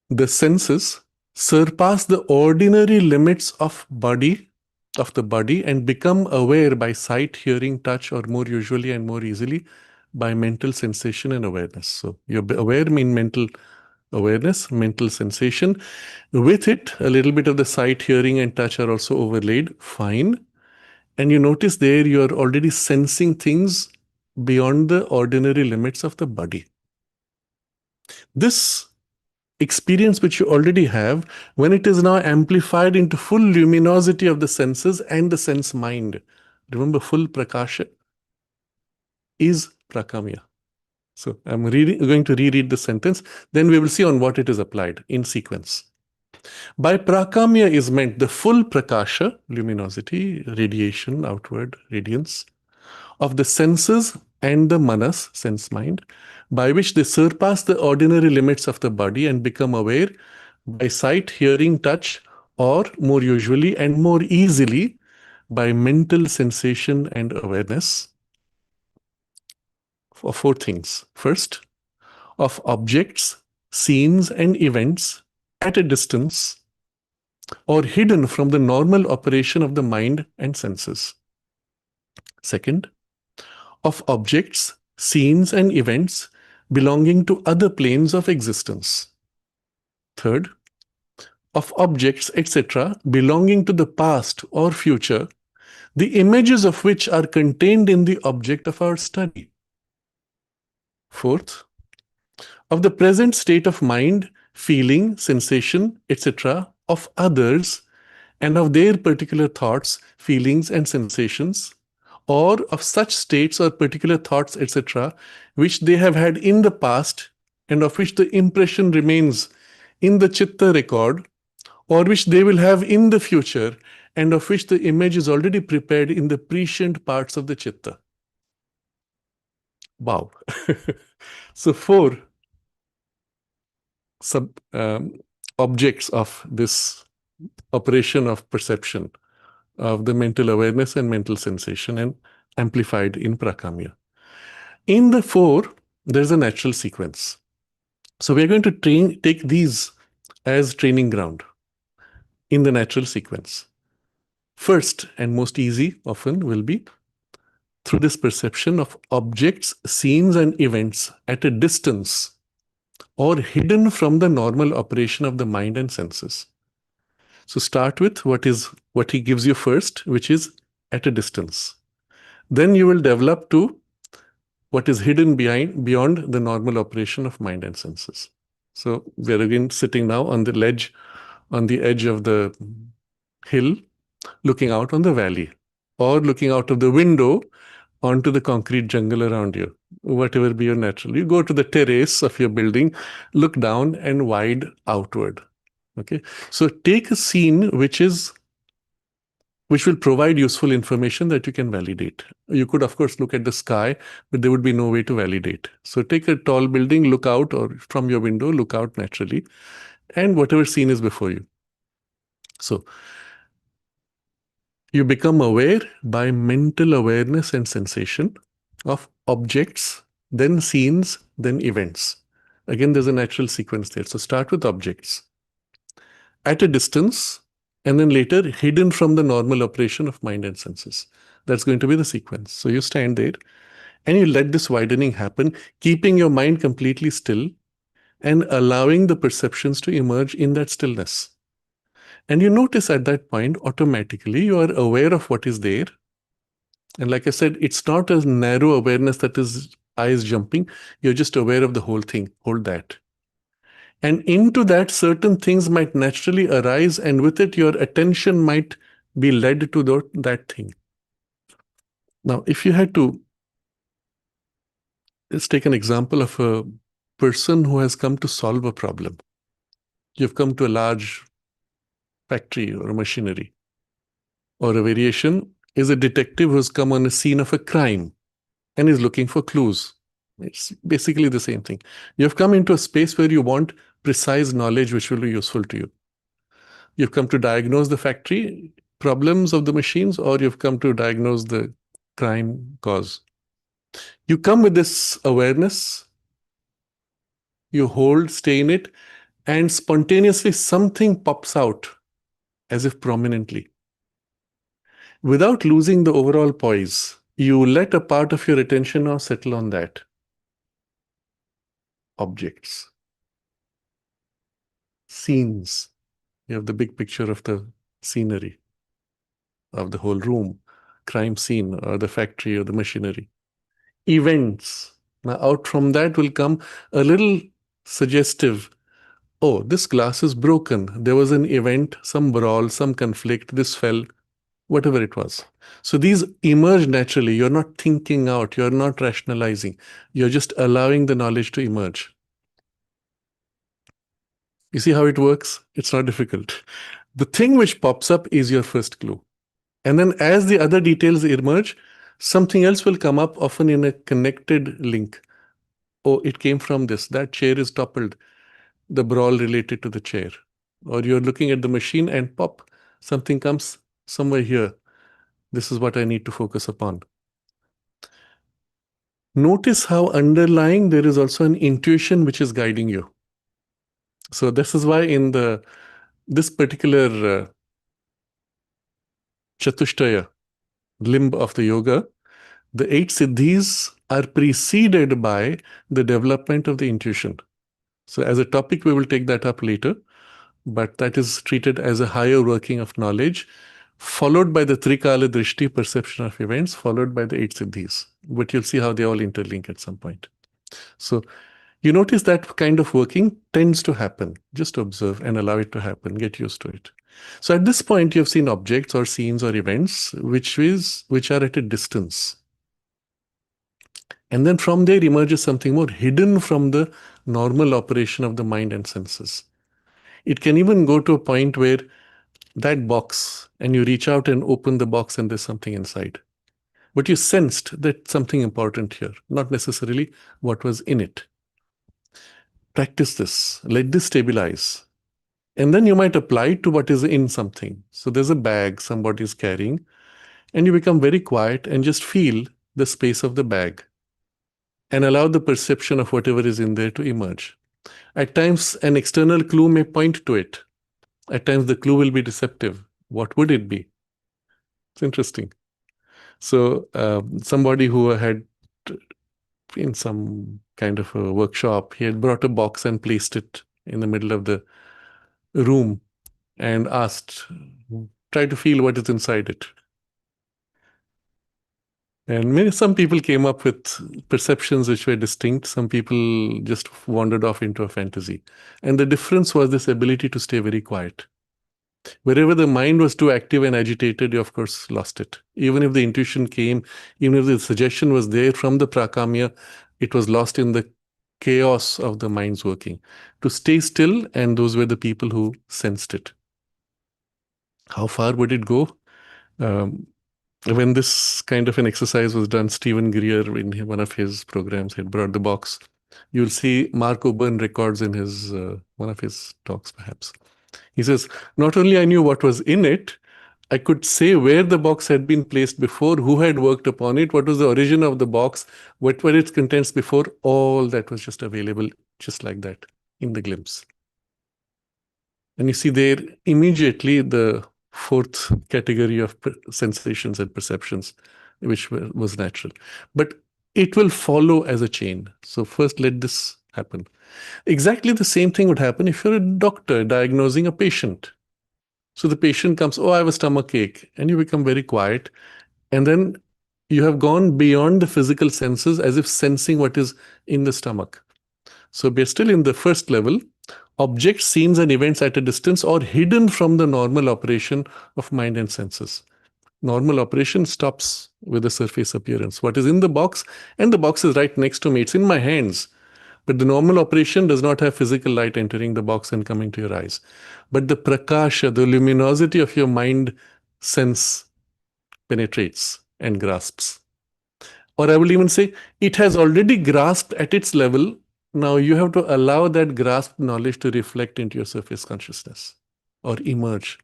[SPEAKER 2] The senses surpass the ordinary limits of the body and become aware by sight, hearing, touch, or more usually and more easily by mental sensation and awareness. So you're aware mean mental awareness, mental sensation. With it, a little bit of the sight, hearing, and touch are also overlaid. Fine. And you notice there you're already sensing things beyond the ordinary limits of the body. This experience which you already have, when it is now amplified into full luminosity of the senses and the sense mind, remember full prakasha is prakamya. So I'm going to reread the sentence, then we will see on what it is applied in sequence. By prakamya is meant the full prakasha, luminosity, radiation, outward radiance, of the senses and the manas, sense mind, by which they surpass the ordinary limits of the body and become aware by sight, hearing, touch, or more usually and more easily by mental sensation and awareness of 4 things. First, of objects, scenes, and events at a distance or hidden from the normal operation of the mind and senses. Second, of objects, scenes, and events belonging to other planes of existence. Third, of objects, etc., belonging to the past or future, the images of which are contained in the object of our study. Fourth, of the present state of mind, feeling, sensation, etc., of others, and of their particular thoughts, feelings, and sensations, or of such states or particular thoughts, etc., which they have had in the past and of which the impression remains in the chitta record, or which they will have in the future and of which the image is already prepared in the prescient parts of the chitta. Wow. So 4 objects of this operation of perception, of the mental awareness and mental sensation, and amplified in prakamya. In the 4, there's a natural sequence. So we're going to take these as training ground in the natural sequence. First and most easy often will be through this perception of objects, scenes, and events at a distance or hidden from the normal operation of the mind and senses. So start with what he gives you first, which is at a distance. Then you will develop to what is hidden beyond the normal operation of mind and senses. So we are again sitting now on the ledge, on the edge of the hill, looking out on the valley, or looking out of the window onto the concrete jungle around you, whatever be your natural. You go to the terrace of your building, look down and wide outward. Okay, so take a scene which will provide useful information that you can validate. You could, of course, look at the sky, but there would be no way to validate. So take a tall building, look out, or from your window, look out naturally, and whatever scene is before you. So you become aware by mental awareness and sensation of objects, then scenes, then events. Again, there's a natural sequence there. So start with objects at a distance, and then later hidden from the normal operation of mind and senses. That's going to be the sequence. So you stand there and you let this widening happen, keeping your mind completely still and allowing the perceptions to emerge in that stillness. And you notice at that point, automatically, you are aware of what is there. And like I said, it's not a narrow awareness that is eyes jumping. You're just aware of the whole thing. Hold that. And into that, certain things might naturally arise, and with it, your attention might be led to that thing. Now, if you had to, let's take an example of a person who has come to solve a problem. You've come to a large factory or a machinery, or a variation is a detective who's come on a scene of a crime and is looking for clues. It's basically the same thing. You've come into a space where you want precise knowledge which will be useful to you. You've come to diagnose the factory problems of the machines, or you've come to diagnose the crime cause. You come with this awareness, you hold, stay in it, and spontaneously something pops out as if prominently. Without losing the overall poise, you let a part of your attention now settle on that. Objects, scenes. You have the big picture of the scenery, of the whole room, crime scene, or the factory, or the machinery. Events. Now, out from that will come a little suggestive. Oh, this glass is broken. There was an event, some brawl, some conflict, this fell, whatever it was. So these emerge naturally. You're not thinking out, you're not rationalizing. You're just allowing the knowledge to emerge. You see how it works? It's not difficult. The thing which pops up is your first clue. And then as the other details emerge, something else will come up, often in a connected link. Oh, it came from this. That chair is toppled. The brawl related to the chair. Or you're looking at the machine and pop, something comes somewhere here. This is what I need to focus upon. Notice how underlying there is also an intuition which is guiding you. So this is why in this particular Chatushtaya limb of the yoga, the 8 Siddhis are preceded by the development of the intuition. So as a topic, we will take that up later, but that is treated as a higher working of knowledge, followed by the Trikala Drishti, perception of events, followed by the 8 Siddhis. But you'll see how they all interlink at some point. So you notice that kind of working tends to happen. Just observe and allow it to happen. Get used to it. So at this point, you've seen objects or scenes or events which are at a distance. And then from there emerges something more hidden from the normal operation of the mind and senses. It can even go to a point where that box, and you reach out and open the box and there's something inside. But you sensed that something important here, not necessarily what was in it. Practice this. Let this stabilize. And then you might apply it to what is in something. So there's a bag somebody is carrying, and you become very quiet and just feel the space of the bag and allow the perception of whatever is in there to emerge. At times, an external clue may point to it. At times, the clue will be deceptive. What would it be? It's interesting. So somebody who had in some kind of a workshop, he had brought a box and placed it in the middle of the room and asked, try to feel what is inside it. And some people came up with perceptions which were distinct. Some people just wandered off into a fantasy. And the difference was this ability to stay very quiet. Wherever the mind was too active and agitated, you of course lost it. Even if the intuition came, even if the suggestion was there from the prakamya, it was lost in the chaos of the mind's working. To stay still, and those were the people who sensed it. How far would it go? When this kind of an exercise was done, Stephen Greer, in one of his programs, had brought the box. You'll see Mark Oban records in his one of his talks, perhaps. He says, not only I knew what was in it, I could say where the box had been placed before, who had worked upon it, what was the origin of the box, what were its contents before. All that was just available just like that in the glimpse. And you see there immediately the 4th category of sensations and perceptions, which was natural. But it will follow as a chain. So first let this happen. Exactly the same thing would happen if you're a doctor diagnosing a patient. So the patient comes, oh, I have a stomach ache, and you become very quiet. And then you have gone beyond the physical senses as if sensing what is in the stomach. So we're still in the first level. Objects, scenes, and events at a distance or hidden from the normal operation of mind and senses. Normal operation stops with the surface appearance. What is in the box, and the box is right next to me, it's in my hands. But the normal operation does not have physical light entering the box and coming to your eyes. But the prakasha, the luminosity of your mind sense penetrates and grasps. Or I will even say, it has already grasped at its level. Now you have to allow that grasped knowledge to reflect into your surface consciousness or emerge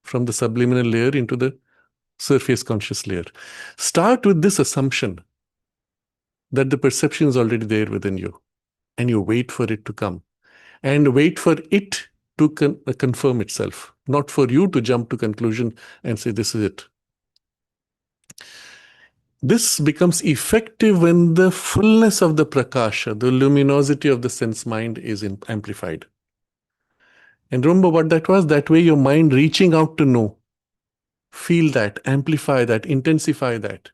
[SPEAKER 2] from the subliminal layer into the surface conscious layer. Start with this assumption that the perception is already there within you, and you wait for it to come, and wait for it to confirm itself, not for you to jump to conclusion and say, this is it. This becomes effective when the fullness of the prakasha, the luminosity of the sense mind, is amplified. And remember what that was? That way your mind reaching out to know. Feel that, amplify that, intensify that,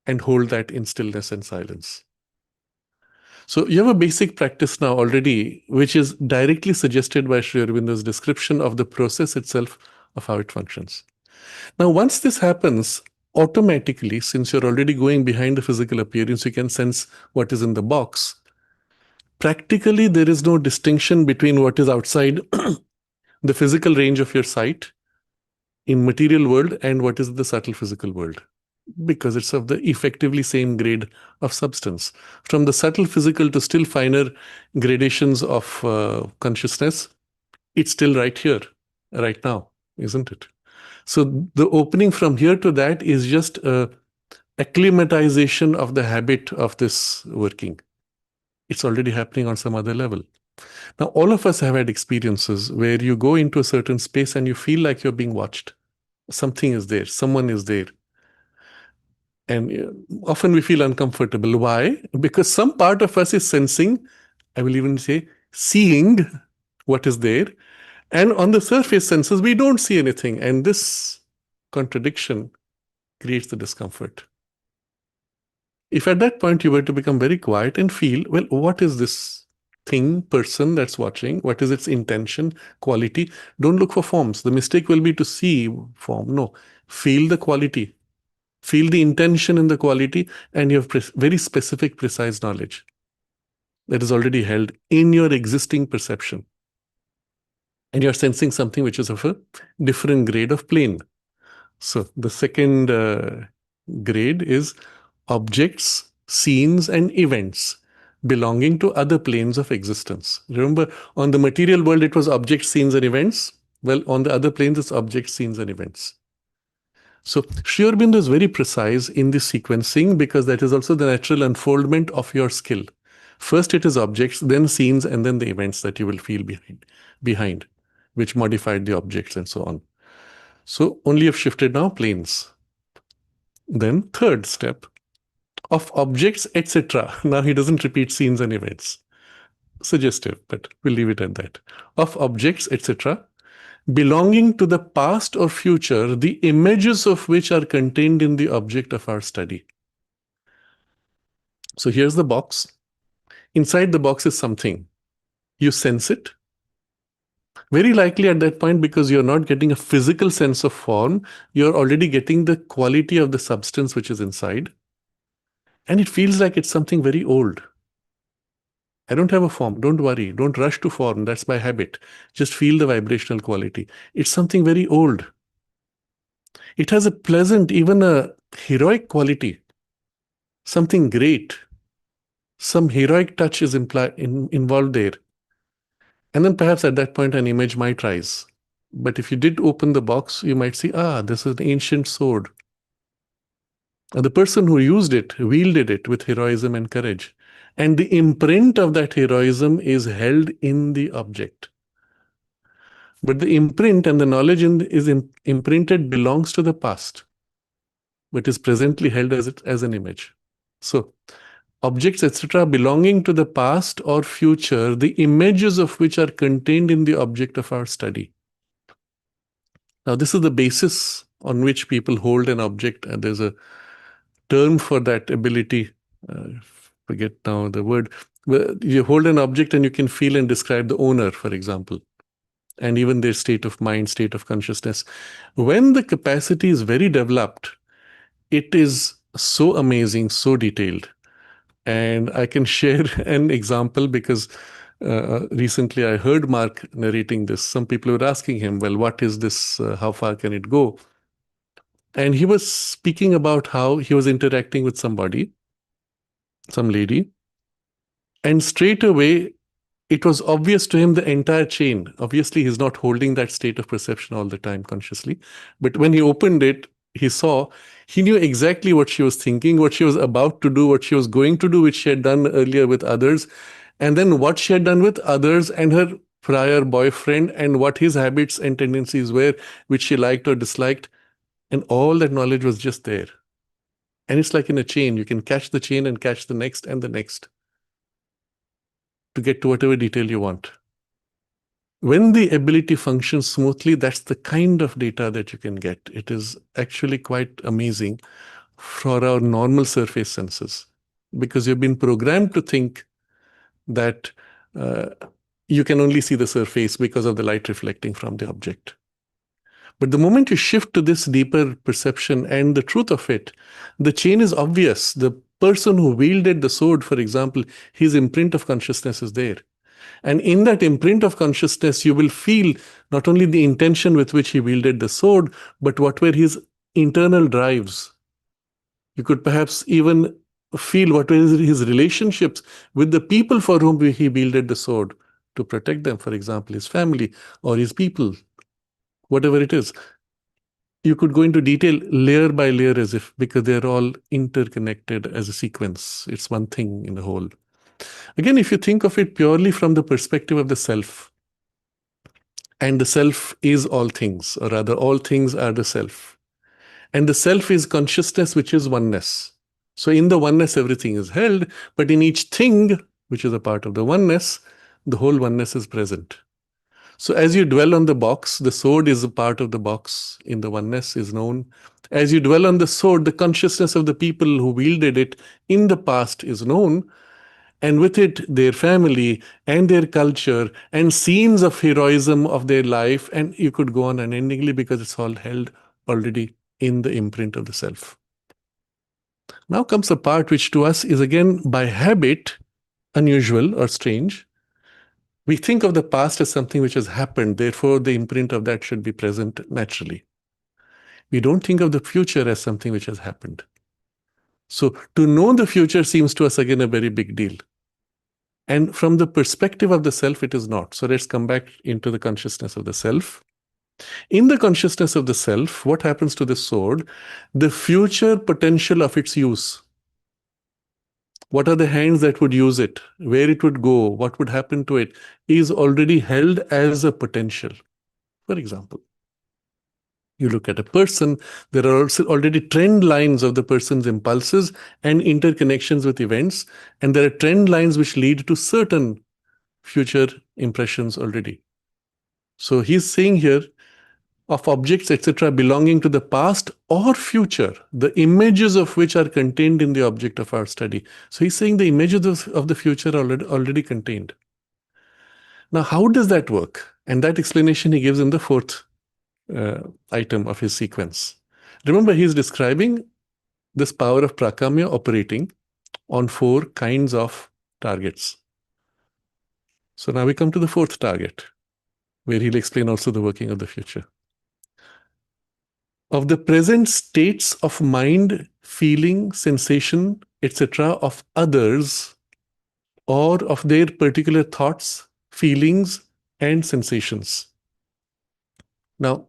[SPEAKER 2] and hold that in stillness and silence. So you have a basic practice now already, which is directly suggested by Sri Aurobindo's description of the process itself of how it functions. Now, once this happens, automatically, since you're already going behind the physical appearance, you can sense what is in the box. Practically, there is no distinction between what is outside the physical range of your sight in material world and what is the subtle physical world, because it's of the effectively same grade of substance. From the subtle physical to still finer gradations of consciousness, it's still right here, right now, isn't it? So the opening from here to that is just a acclimatization of the habit of this working. It's already happening on some other level. Now, all of us have had experiences where you go into a certain space and you feel like you're being watched. Something is there, someone is there. And often we feel uncomfortable. Why? Because some part of us is sensing, I will even say, seeing what is there. And on the surface senses, we don't see anything. And this contradiction creates the discomfort. If at that point you were to become very quiet and feel, well, what is this thing, person that's watching? What is its intention, quality? Don't look for forms. The mistake will be to see form. No, feel the quality. Feel the intention in the quality, and you have very specific, precise knowledge that is already held in your existing perception. And you're sensing something which is of a different grade of plane. So the second grade is objects, scenes, and events belonging to other planes of existence. Remember, on the material world, it was objects, scenes, and events. Well, on the other planes, it's objects, scenes, and events. So Sri Aurobindo is very precise in this sequencing because that is also the natural unfoldment of your skill. First it is objects, then scenes, and then the events that you will feel behind, which modified the objects and so on. So only have shifted now planes. Then third step of objects, etc. Now he doesn't repeat scenes and events. Suggestive, but we'll leave it at that. Of objects, etc. belonging to the past or future, the images of which are contained in the object of our study. So here's the box. Inside the box is something. You sense it. Very likely at that point, because you're not getting a physical sense of form, you're already getting the quality of the substance which is inside. And it feels like it's something very old. I don't have a form. Don't worry. Don't rush to form. That's my habit. Just feel the vibrational quality. It's something very old. It has a pleasant, even a heroic quality. Something great. Some heroic touch is involved there. And then perhaps at that point an image might rise. But if you did open the box, you might see, this is an ancient sword. And the person who used it, wielded it with heroism and courage. And the imprint of that heroism is held in the object. But the imprint and the knowledge imprinted belongs to the past, but is presently held as an image. So, objects, etc., belonging to the past or future, the images of which are contained in the object of our study. Now, this is the basis on which people hold an object, and there's a term for that ability. Forget now the word. You hold an object and you can feel and describe the owner, for example. and even their state of mind, state of consciousness. When the capacity is very developed, it is so amazing, so detailed. And I can share an example because recently I heard Mark narrating this. Some people were asking him, well, what is this? How far can it go? And he was speaking about how he was interacting with somebody, some lady, and straight away it was obvious to him the entire chain. Obviously, he's not holding that state of perception all the time consciously. But when he opened it, he knew exactly what she was thinking, what she was about to do, what she was going to do, which she had done earlier with others, and then what she had done with others and her prior boyfriend, and what his habits and tendencies were, which she liked or disliked. And all that knowledge was just there. And it's like in a chain. You can catch the chain and catch the next and the next to get to whatever detail you want. When the ability functions smoothly, that's the kind of data that you can get. It is actually quite amazing for our normal surface senses, because you've been programmed to think that you can only see the surface because of the light reflecting from the object. But the moment you shift to this deeper perception and the truth of it, the chain is obvious. The person who wielded the sword, for example, his imprint of consciousness is there. And in that imprint of consciousness, you will feel not only the intention with which he wielded the sword, but what were his internal drives. You could perhaps even feel what were his relationships with the people for whom he wielded the sword to protect them, for example, his family or his people, whatever it is. You could go into detail layer by layer as if, because they're all interconnected as a sequence. It's one thing in the whole. Again, if you think of it purely from the perspective of the self, and the self is all things, or rather all things are the self. And the self is consciousness, which is oneness. So in the oneness, everything is held, but in each thing, which is a part of the oneness, the whole oneness is present. So as you dwell on the box, the sword is a part of the box in the oneness is known. As you dwell on the sword, the consciousness of the people who wielded it in the past is known. And with it, their family and their culture and scenes of heroism of their life. And you could go on unendingly because it's all held already in the imprint of the self. Now comes a part which to us is again by habit unusual or strange. We think of the past as something which has happened, therefore the imprint of that should be present naturally. We don't think of the future as something which has happened. So to know the future seems to us again a very big deal. And from the perspective of the self, it is not. So let's come back into the consciousness of the self. In the consciousness of the self, what happens to the sword? The future potential of its use. What are the hands that would use it? Where it would go? What would happen to it? Is already held as a potential. For example, you look at a person, there are also already trend lines of the person's impulses and interconnections with events, and there are trend lines which lead to certain future impressions already. So he's saying here, of objects, etc., belonging to the past or future, the images of which are contained in the object of our study. So he's saying the images of the future are already contained. Now, how does that work? And that explanation he gives in the fourth item of his sequence. Remember, he's describing this power of praamya operating on 4 kinds of targets. So now we come to the 4th target, where he'll explain also the working of the future. Of the present states of mind, feeling, sensation, etc. of others, or of their particular thoughts, feelings, and sensations. Now,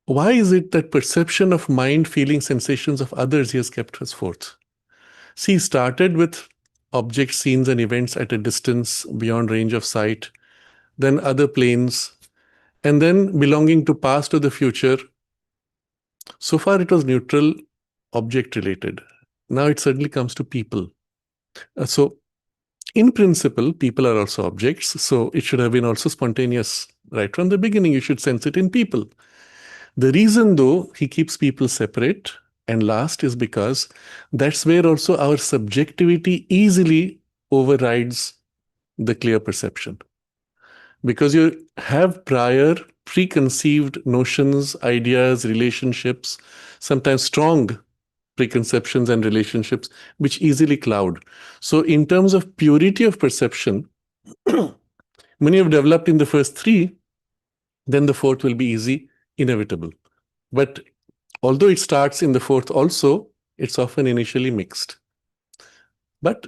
[SPEAKER 2] why is it that perception of mind, feeling, sensations of others he has kept as 4th? See, he started with objects, scenes, and events at a distance beyond range of sight, then other planes, and then belonging to past or the future. So far it was neutral, object related. Now it suddenly comes to people. So in principle, people are also objects. So it should have been also spontaneous. Right from the beginning, you should sense it in people. The reason though he keeps people separate and last is because that's where also our subjectivity easily overrides the clear perception. because you have prior preconceived notions, ideas, relationships, sometimes strong preconceptions and relationships, which easily cloud. So, in terms of purity of perception, when you've developed in the first three, then the fourth will be easy, inevitable. But although it starts in the fourth also, it's often initially mixed. But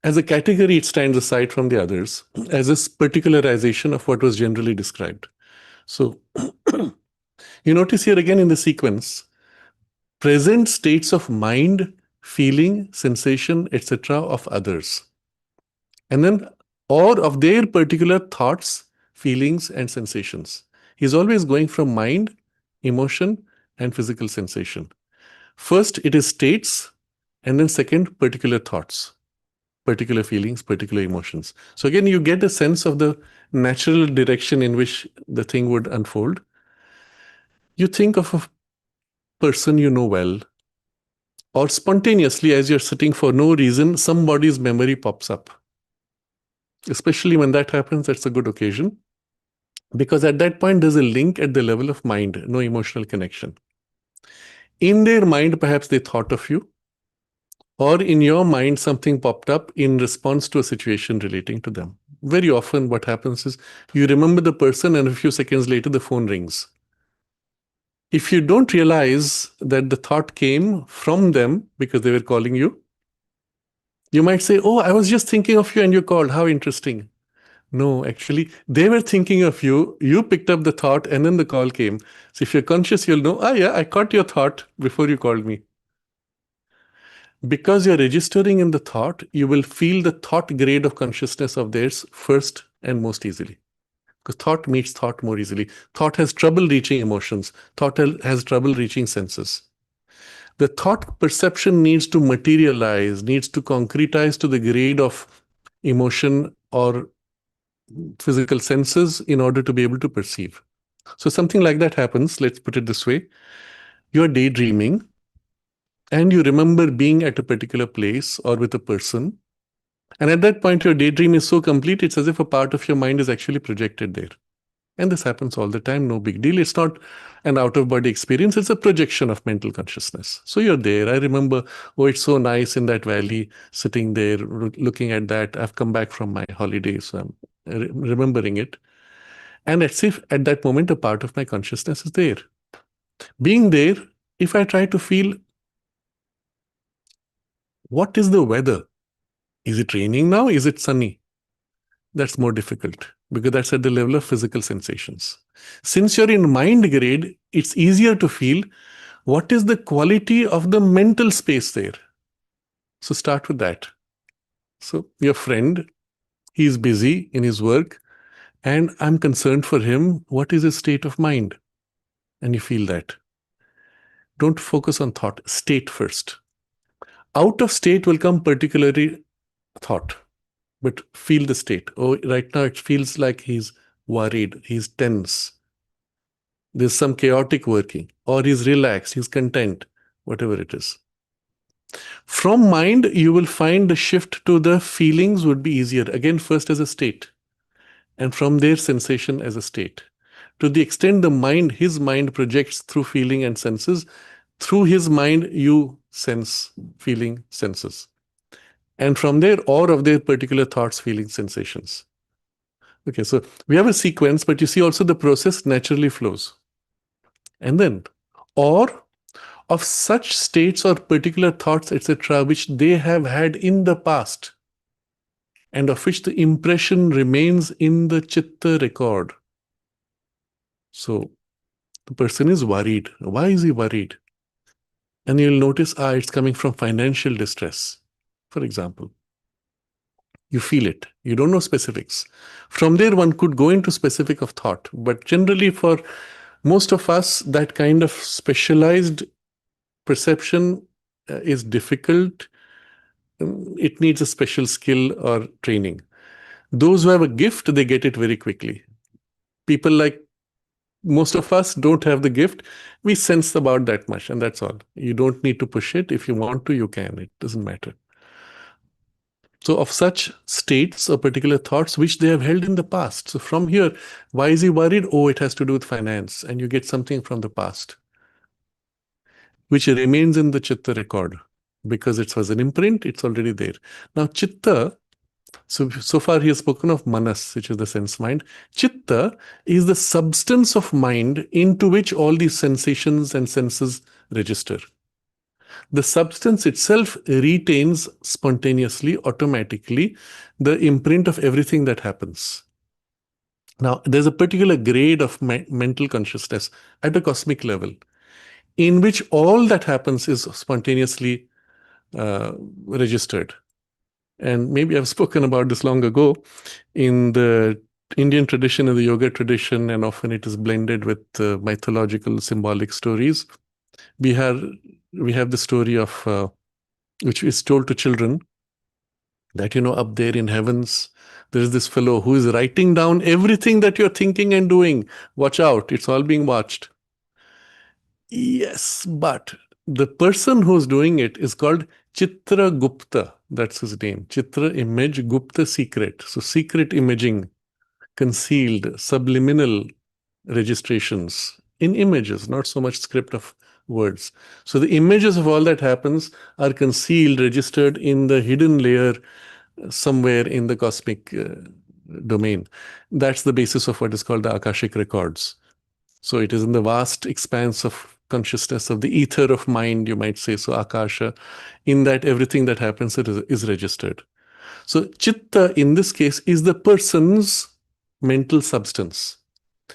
[SPEAKER 2] as a category, it stands aside from the others as a particularization of what was generally described. So you notice here again in the sequence, present states of mind, feeling, sensation, etc. of others. And then, or of their particular thoughts, feelings, and sensations. He's always going from mind, emotion, and physical sensation. First, it is states, and then second, particular thoughts, particular feelings, particular emotions. So again, you get a sense of the natural direction in which the thing would unfold. You think of a person you know well, or spontaneously, as you're sitting for no reason, somebody's memory pops up. Especially when that happens, that's a good occasion. Because at that point, there's a link at the level of mind, no emotional connection. In their mind, perhaps they thought of you, or in your mind, something popped up in response to a situation relating to them. Very often, what happens is you remember the person, and a few seconds later, the phone rings. If you don't realize that the thought came from them because they were calling you, you might say, "Oh, I was just thinking of you and you called. How interesting." No, actually, they were thinking of you. You picked up the thought and then the call came. So if you're conscious, you'll know, yeah, I caught your thought before you called me. Because you're registering in the thought, you will feel the thought grade of consciousness of theirs first and most easily. Because thought meets thought more easily. Thought has trouble reaching emotions. Thought has trouble reaching senses. The thought perception needs to materialize, needs to concretize to the grade of emotion or physical senses in order to be able to perceive. So something like that happens, let's put it this way. You're daydreaming and you remember being at a particular place or with a person. And at that point, your daydream is so complete, it's as if a part of your mind is actually projected there. And this happens all the time, no big deal. It's not an out-of-body experience, it's a projection of mental consciousness. So you're there. I remember, oh, it's so nice in that valley, sitting there, looking at that. I've come back from my holiday, so I'm remembering it. And as if at that moment, a part of my consciousness is there. Being there, if I try to feel, what is the weather? Is it raining now? Is it sunny? That's more difficult because that's at the level of physical sensations. Since you're in mind grade, it's easier to feel what is the quality of the mental space there. So start with that. So your friend, he's busy in his work and I'm concerned for him. What is his state of mind? And you feel that. Don't focus on thought, state first. Out of state will come particularly thought, but feel the state. Oh, right now it feels like he's worried, he's tense. There's some chaotic working, or he's relaxed, he's content, whatever it is. From mind, you will find the shift to the feelings would be easier. Again, first as a state, and from there, sensation as a state. To the extent the mind, his mind projects through feeling and senses, through his mind, you sense, feeling, senses. And from there, or of their particular thoughts, feelings, sensations. Okay, so we have a sequence, but you see also the process naturally flows. And then, or of such states or particular thoughts, etc., which they have had in the past, and of which the impression remains in the chitta record. So the person is worried. Why is he worried? And you'll notice, it's coming from financial distress, for example. You feel it. You don't know specifics. From there, one could go into specific of thought. But generally, for most of us, that kind of specialized perception is difficult. It needs a special skill or training. Those who have a gift, they get it very quickly. People like most of us don't have the gift. We sense about that much, and that's all. You don't need to push it. If you want to, you can. It doesn't matter. So of such states or particular thoughts which they have held in the past. So from here, why is he worried? Oh, it has to do with finance. And you get something from the past, which remains in the chitta record. Because it was an imprint, it's already there. Now, chitta, so far he has spoken of manas, which is the sense mind. Chitta is the substance of mind into which all these sensations and senses register. The substance itself retains spontaneously, automatically, the imprint of everything that happens. Now, there's a particular grade of mental consciousness at a cosmic level in which all that happens is spontaneously registered. And maybe I've spoken about this long ago in the Indian tradition and the yoga tradition, and often it is blended with mythological symbolic stories. We have the story of which is told to children that, up there in heavens, there is this fellow who is writing down everything that you're thinking and doing. Watch out, it's all being watched. Yes, but the person who's doing it is called Chitra Gupta. That's his name. Chitra, image, Gupta, secret. So secret imaging, concealed, subliminal registrations in images, not so much script of words. So the images of all that happens are concealed, registered in the hidden layer somewhere in the cosmic domain. That's the basis of what is called the Akashic records. So it is in the vast expanse of consciousness of the ether of mind, you might say, so Akasha, in that everything that happens is registered. So chitta in this case is the person's mental substance.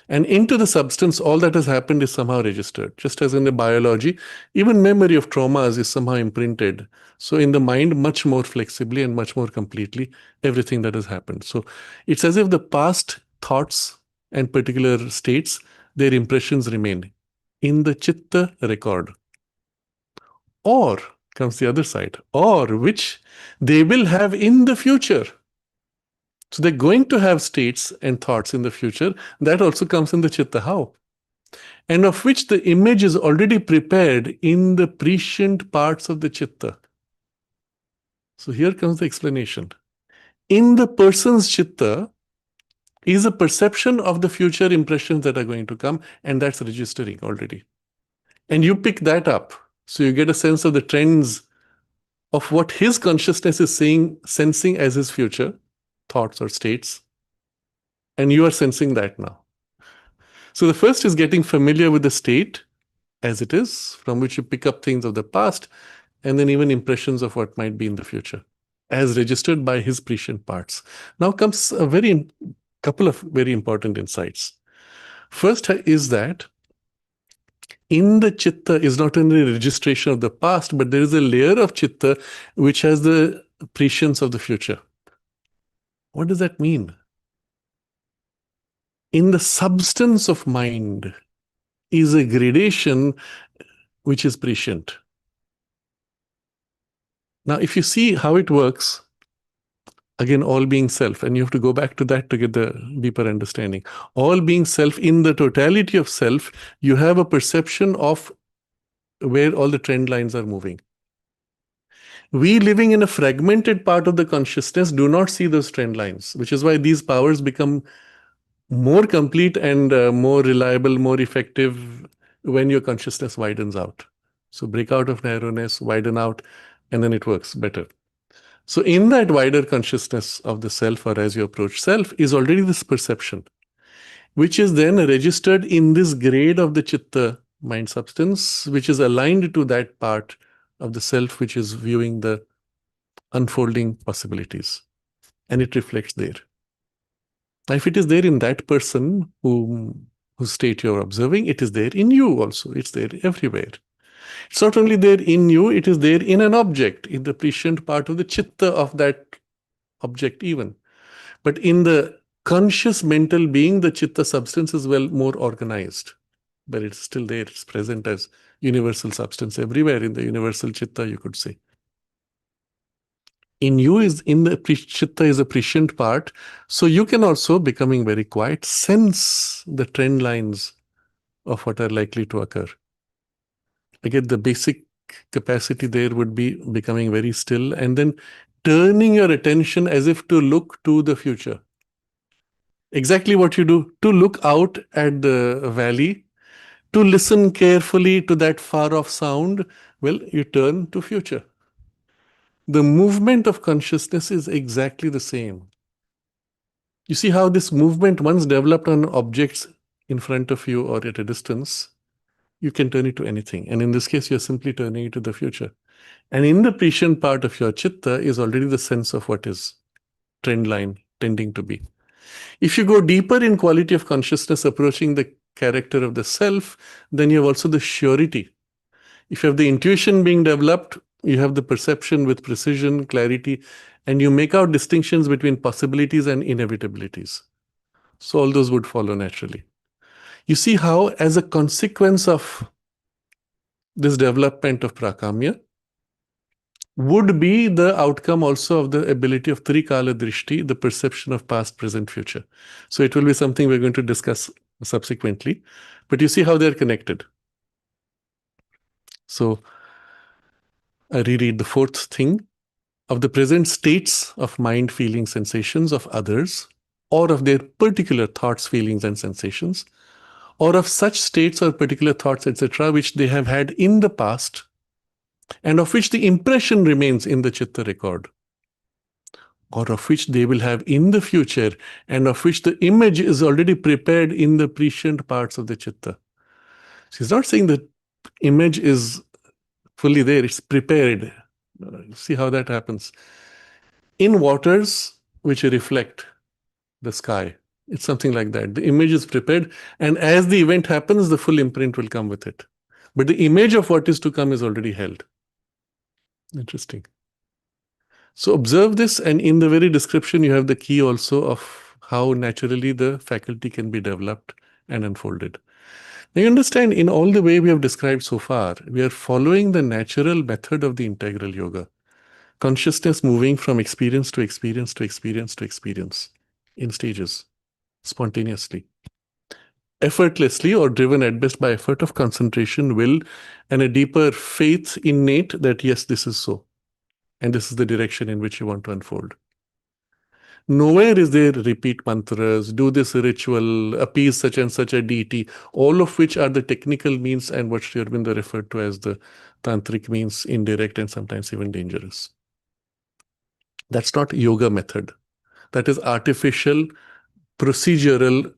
[SPEAKER 2] And into the substance, all that has happened is somehow registered. Just as in the biology, even memory of traumas is somehow imprinted. So in the mind, much more flexibly and much more completely, everything that has happened. So it's as if the past thoughts and particular states, their impressions remain in the chitta record. Or, comes the other side, or which they will have in the future. So they're going to have states and thoughts in the future. That also comes in the chitta. How? And of which the image is already prepared in the prescient parts of the chitta. So here comes the explanation. In the person's chitta is a perception of the future impressions that are going to come, and that's registering already. And you pick that up. So you get a sense of the trends of what his consciousness is sensing as his future thoughts or states. And you are sensing that now. So the first is getting familiar with the state as it is, from which you pick up things of the past, and then even impressions of what might be in the future, as registered by his prescient parts. Now comes a couple of very important insights. First is that in the chitta is not only a registration of the past, but there is a layer of chitta which has the prescience of the future. What does that mean? In the substance of mind is a gradation which is prescient. Now, if you see how it works, again, all being self, and you have to go back to that to get the deeper understanding. All being self, in the totality of self, you have a perception of where all the trend lines are moving. We living in a fragmented part of the consciousness do not see those trend lines, which is why these powers become more complete and more reliable, more effective when your consciousness widens out. So break out of narrowness, widen out, and then it works better. So in that wider consciousness of the self, or as you approach self, is already this perception, which is then registered in this grade of the chitta mind substance, which is aligned to that part of the self which is viewing the unfolding possibilities. And it reflects there. Now, if it is there in that person whose state you're observing, it is there in you also. It's there everywhere. It's not only there in you, it is there in an object, in the prescient part of the chitta of that object even. But in the conscious mental being, the chitta substance is well more organized. But it's still there, it's present as universal substance everywhere in the universal chitta, you could say. In you is in the chitta is a prescient part. So you can also, becoming very quiet, sense the trend lines of what are likely to occur. Again, the basic capacity there would be becoming very still and then turning your attention as if to look to the future. Exactly what you do to look out at the valley, to listen carefully to that far off sound. Well, you turn to future. The movement of consciousness is exactly the same. You see how this movement, once developed on objects in front of you or at a distance, you can turn it to anything. And in this case, you're simply turning it to the future. And in the prescient part of your chitta is already the sense of what is trend line tending to be. If you go deeper in quality of consciousness, approaching the character of the self, then you have also the surety. If you have the intuition being developed, you have the perception with precision, clarity, and you make out distinctions between possibilities and inevitabilities. So all those would follow naturally. You see how, as a consequence of this development of prakamya, would be the outcome also of the ability of trikala drishti, the perception of past, present, future. So it will be something we're going to discuss subsequently. But you see how they're connected. So I reread the fourth thing. Of the present states of mind, feelings, sensations of others, or of their particular thoughts, feelings, and sensations, or of such states or particular thoughts, etc., which they have had in the past, and of which the impression remains in the chitta record, or of which they will have in the future, and of which the image is already prepared in the prescient parts of the chitta. She's not saying the image is fully there, it's prepared. See how that happens. In waters which reflect the sky, it's something like that. The image is prepared, and as the event happens, the full imprint will come with it. But the image of what is to come is already held. Interesting. So observe this, and in the very description, you have the key also of how naturally the faculty can be developed and unfolded. Now you understand, in all the way we have described so far, we are following the natural method of the integral yoga. Consciousness moving from experience to experience to experience to experience in stages, spontaneously, effortlessly, or driven at best by effort of concentration, will, and a deeper faith innate that yes, this is so. And this is the direction in which you want to unfold. Nowhere is there repeat mantras, do this ritual, appease such and such a deity, all of which are the technical means and what Sri Aurobindo referred to as the tantric means, indirect and sometimes even dangerous. That's not yoga method. That is artificial, procedural,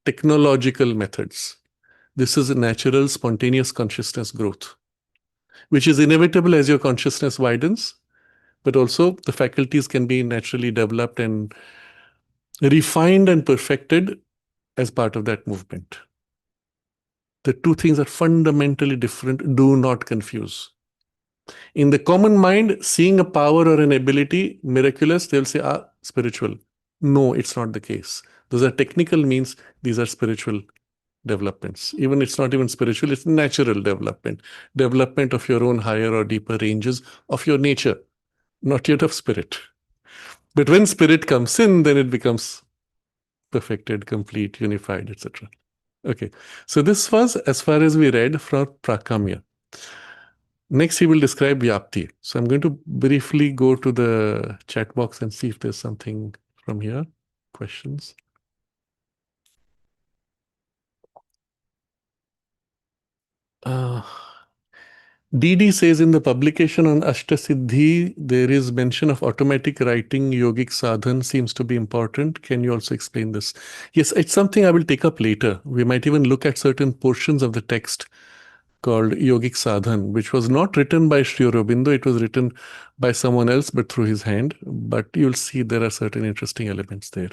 [SPEAKER 2] technological methods. This is a natural, spontaneous consciousness growth, which is inevitable as your consciousness widens, but also the faculties can be naturally developed and refined and perfected as part of that movement. The two things are fundamentally different. Do not confuse. In the common mind, seeing a power or an ability miraculous, they'll say, spiritual. No, it's not the case. Those are technical means, these are spiritual developments. Even it's not even spiritual, it's natural development. Development of your own higher or deeper ranges of your nature, not yet of spirit. But when spirit comes in, then it becomes perfected, complete, unified, etc. Okay, so this was as far as we read from prakamya. Next, he will describe vyapti. So I'm going to briefly go to the chat box and see if there's something from here. Questions? DD says in the publication on Ashtasiddhi, there is mention of automatic writing yogic sadhan seems to be important. Can you also explain this? Yes, it's something I will take up later. We might even look at certain portions of the text called yogic sadhan, which was not written by Sri Aurobindo. It was written by someone else, but through his hand. But you'll see there are certain interesting elements there.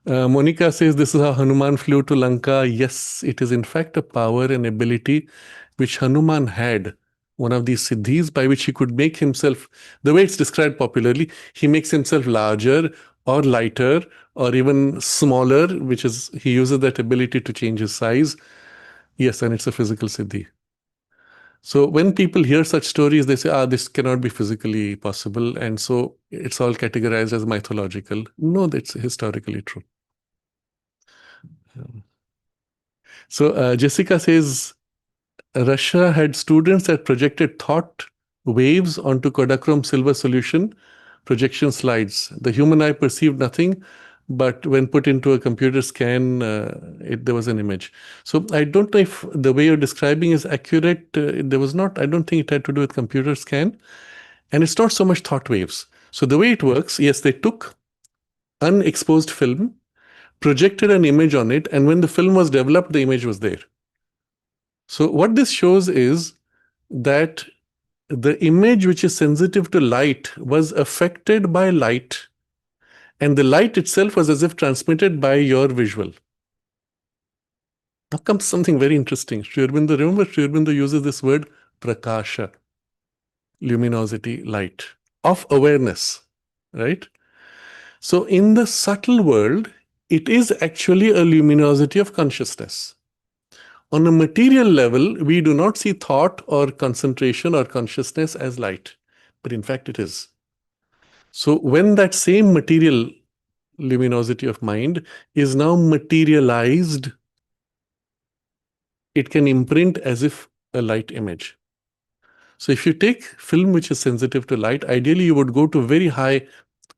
[SPEAKER 2] Monica says this is how Hanuman flew to Lanka. Yes, it is in fact a power and ability which Hanuman had, one of these siddhis by which he could make himself, the way it's described popularly, he makes himself larger or lighter or even smaller, which is, he uses that ability to change his size. Yes, and it's a physical siddhi. So when people hear such stories, they say, this cannot be physically possible. And so it's all categorized as mythological. No, that's historically true. So Jessica says, Russia had students that projected thought waves onto Kodachrome silver solution, projection slides. The human eye perceived nothing, but when put into a computer scan, there was an image. So I don't know if the way you're describing is accurate. There was not, I don't think it had to do with computer scan. And it's not so much thought waves. So the way it works, yes, they took unexposed film, projected an image on it, and when the film was developed, the image was there. So what this shows is that the image which is sensitive to light was affected by light, and the light itself was as if transmitted by your visual. Now comes something very interesting. Sri Aurobindo, remember, Sri Aurobindo uses this word prakasha, luminosity, light, of awareness, right? So in the subtle world, it is actually a luminosity of consciousness. On a material level, we do not see thought or concentration or consciousness as light, but in fact it is. So when that same material luminosity of mind is now materialized, it can imprint as if a light image. So if you take film which is sensitive to light, ideally you would go to a very high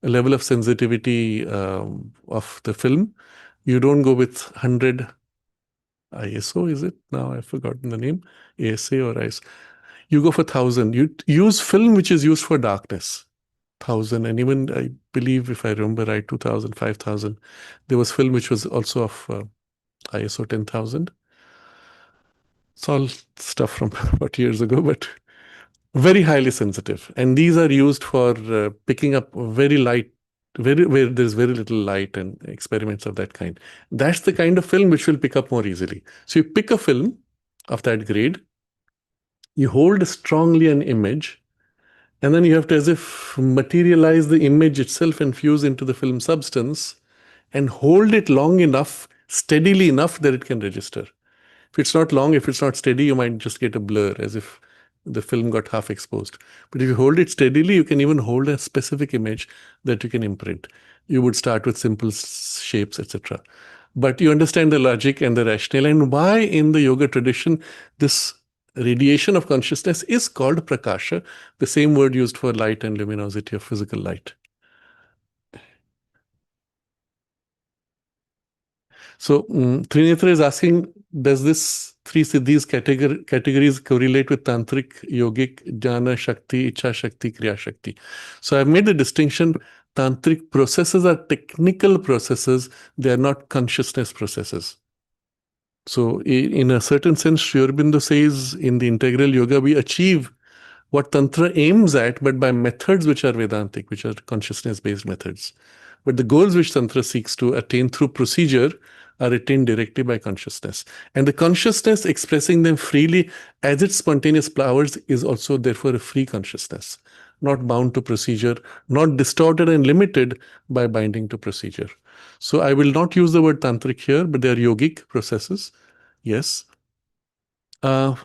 [SPEAKER 2] level of sensitivity of the film. You don't go with 100 ISO, is it? Now I've forgotten the name, ASA or ISO. You go for 1000. You use film which is used for darkness, 1000, and even I believe, if I remember right, 2000, 5000. There was film which was also of ISO 10,000. It's all stuff from 40 years ago, but very highly sensitive. And these are used for picking up very light, where there's very little light, and experiments of that kind. That's the kind of film which will pick up more easily. So you pick a film of that grade, you hold strongly an image, and then you have to as if materialize the image itself and fuse into the film substance and hold it long enough, steadily enough that it can register. If it's not long, if it's not steady, you might just get a blur as if the film got half exposed. But if you hold it steadily, you can even hold a specific image that you can imprint. You would start with simple shapes, etc. But you understand the logic and the rationale, and why in the yoga tradition this radiation of consciousness is called prakasha, the same word used for light and luminosity of physical light. So Trinetra is asking, does this three Siddhis categories correlate with Tantric, Yogic, Jnana Shakti, Ichha Shakti, Kriya Shakti? So I've made the distinction. Tantric processes are technical processes. They are not consciousness processes. So in a certain sense, Sri Aurobindo says in the integral yoga, we achieve what Tantra aims at, but by methods which are Vedantic, which are consciousness-based methods. But the goals which Tantra seeks to attain through procedure are attained directly by consciousness. And the consciousness expressing them freely as its spontaneous powers is also therefore a free consciousness, not bound to procedure, not distorted and limited by binding to procedure. So I will not use the word tantric here, but they are yogic processes. Yes. Jnana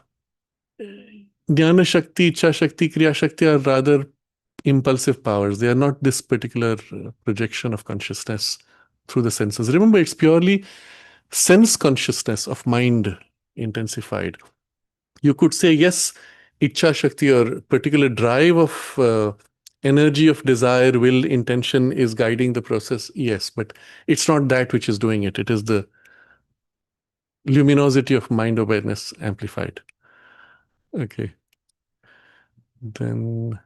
[SPEAKER 2] Shakti, Ichha Shakti, Kriya Shakti are rather impulsive powers. They are not this particular projection of consciousness through the senses. Remember, it's purely sense consciousness of mind intensified. You could say, yes, Ichha Shakti or particular drive of energy of desire, will, intention is guiding the process. Yes, but it's not that which is doing it. It is the luminosity of mind awareness amplified. Okay. Then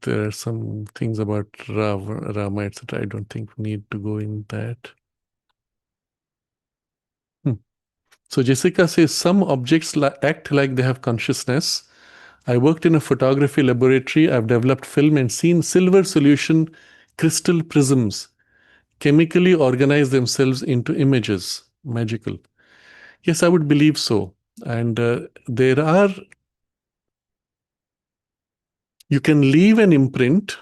[SPEAKER 2] there are some things about Rama, etc. I don't think we need to go in that. So Jessica says, some objects act like they have consciousness. I worked in a photography laboratory. I've developed film and seen silver solution crystal prisms chemically organize themselves into images. Magical. Yes, I would believe so. And you can leave an imprint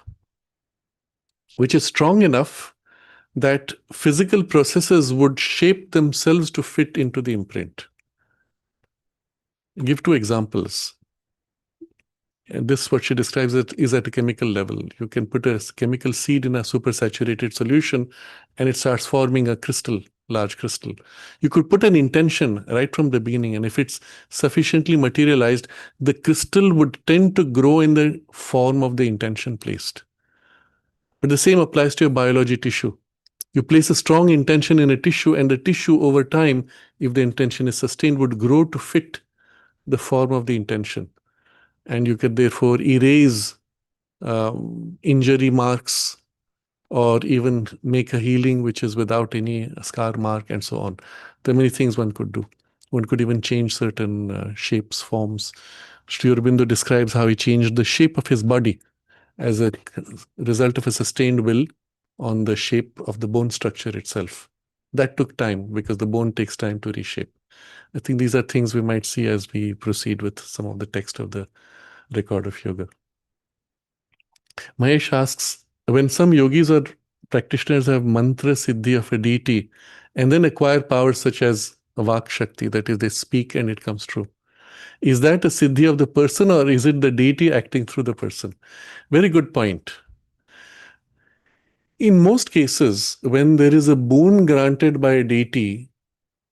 [SPEAKER 2] which is strong enough that physical processes would shape themselves to fit into the imprint. I'll give two examples. And this, what she describes it, is at a chemical level. You can put a chemical seed in a supersaturated solution and it starts forming a crystal large crystal. You could put an intention right from the beginning, and if it's sufficiently materialized, the crystal would tend to grow in the form of the intention placed. But the same applies to your biology tissue. You place a strong intention in a tissue, and the tissue over time, if the intention is sustained, would grow to fit the form of the intention. And you could therefore erase injury marks, or even make a healing which is without any scar mark, and so on. There are many things one could do. One could even change certain shapes, forms. Sri Aurobindo describes how he changed the shape of his body as a result of a sustained will on the shape of the bone structure itself. That took time, because the bone takes time to reshape. I think these are things we might see as we proceed with some of the text of the record of yoga. Mahesh asks, when some yogis or practitioners have mantra siddhi of a deity and then acquire powers such as vak shakti, that is, they speak and it comes true, is that a siddhi of the person, or is it the deity acting through the person? Very good point. In most cases, when there is a boon granted by a deity,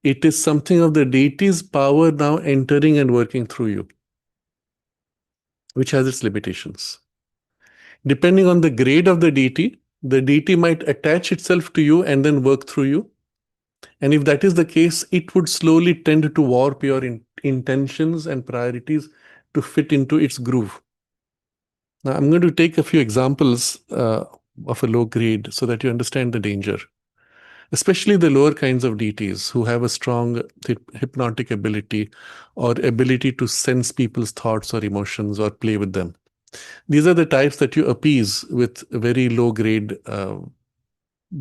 [SPEAKER 2] it is something of the deity's power now entering and working through you, which has its limitations. Depending on the grade of the deity might attach itself to you and then work through you. And if that is the case, it would slowly tend to warp your intentions and priorities to fit into its groove. Now, I'm going to take a few examples of a low grade so that you understand the danger. Especially the lower kinds of deities who have a strong hypnotic ability or ability to sense people's thoughts or emotions or play with them. These are the types that you appease with very low grade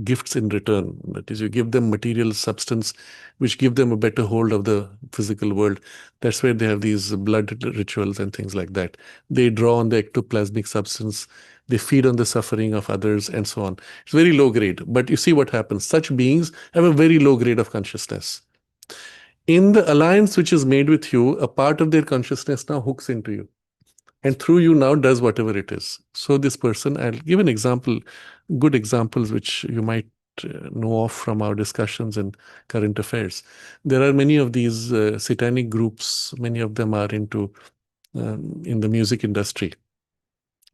[SPEAKER 2] gifts in return. That is, you give them material substance which give them a better hold of the physical world. That's where they have these blood rituals and things like that. They draw on the ectoplasmic substance, they feed on the suffering of others, and so on. It's very low grade. But you see what happens. Such beings have a very low grade of consciousness. In the alliance which is made with you, a part of their consciousness now hooks into you, and through you now does whatever it is. So this person, I'll give an example, good examples which you might know of from our discussions in current affairs. There are many of these satanic groups, many of them are into in the music industry.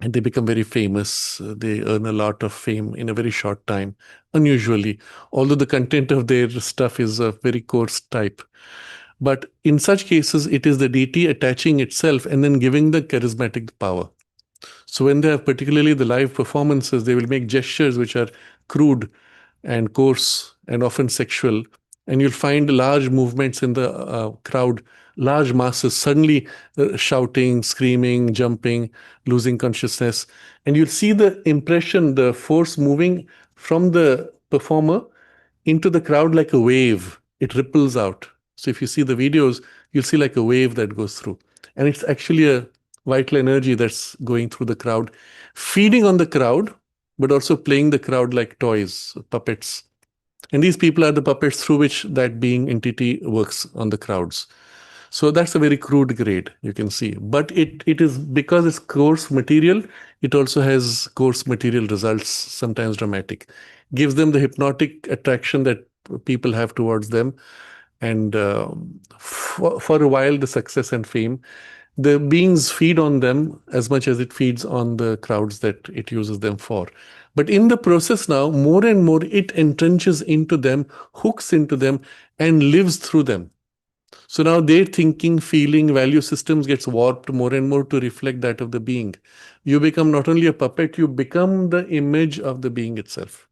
[SPEAKER 2] And they become very famous. They earn a lot of fame in a very short time, unusually, although the content of their stuff is of very coarse type. But in such cases, it is the deity attaching itself and then giving the charismatic power. So when they have particularly the live performances, they will make gestures which are crude and coarse and often sexual. And you'll find large movements in the crowd, large masses suddenly shouting, screaming, jumping, losing consciousness. And you'll see the impression, the force moving from the performer into the crowd like a wave. It ripples out. So if you see the videos, you'll see like a wave that goes through. And it's actually a vital energy that's going through the crowd, feeding on the crowd, but also playing the crowd like toys, puppets. And these people are the puppets through which that being entity works on the crowds. So that's a very crude grade, you can see. But it is, because it's coarse material, it also has coarse material results, sometimes dramatic. Gives them the hypnotic attraction that people have towards them. And for a while, the success and fame, the beings feed on them as much as it feeds on the crowds that it uses them for. But in the process now, more and more, it entrenches into them, hooks into them, and lives through them. So now their thinking, feeling, value systems gets warped more and more to reflect that of the being. You become not only a puppet, you become the image of the being itself.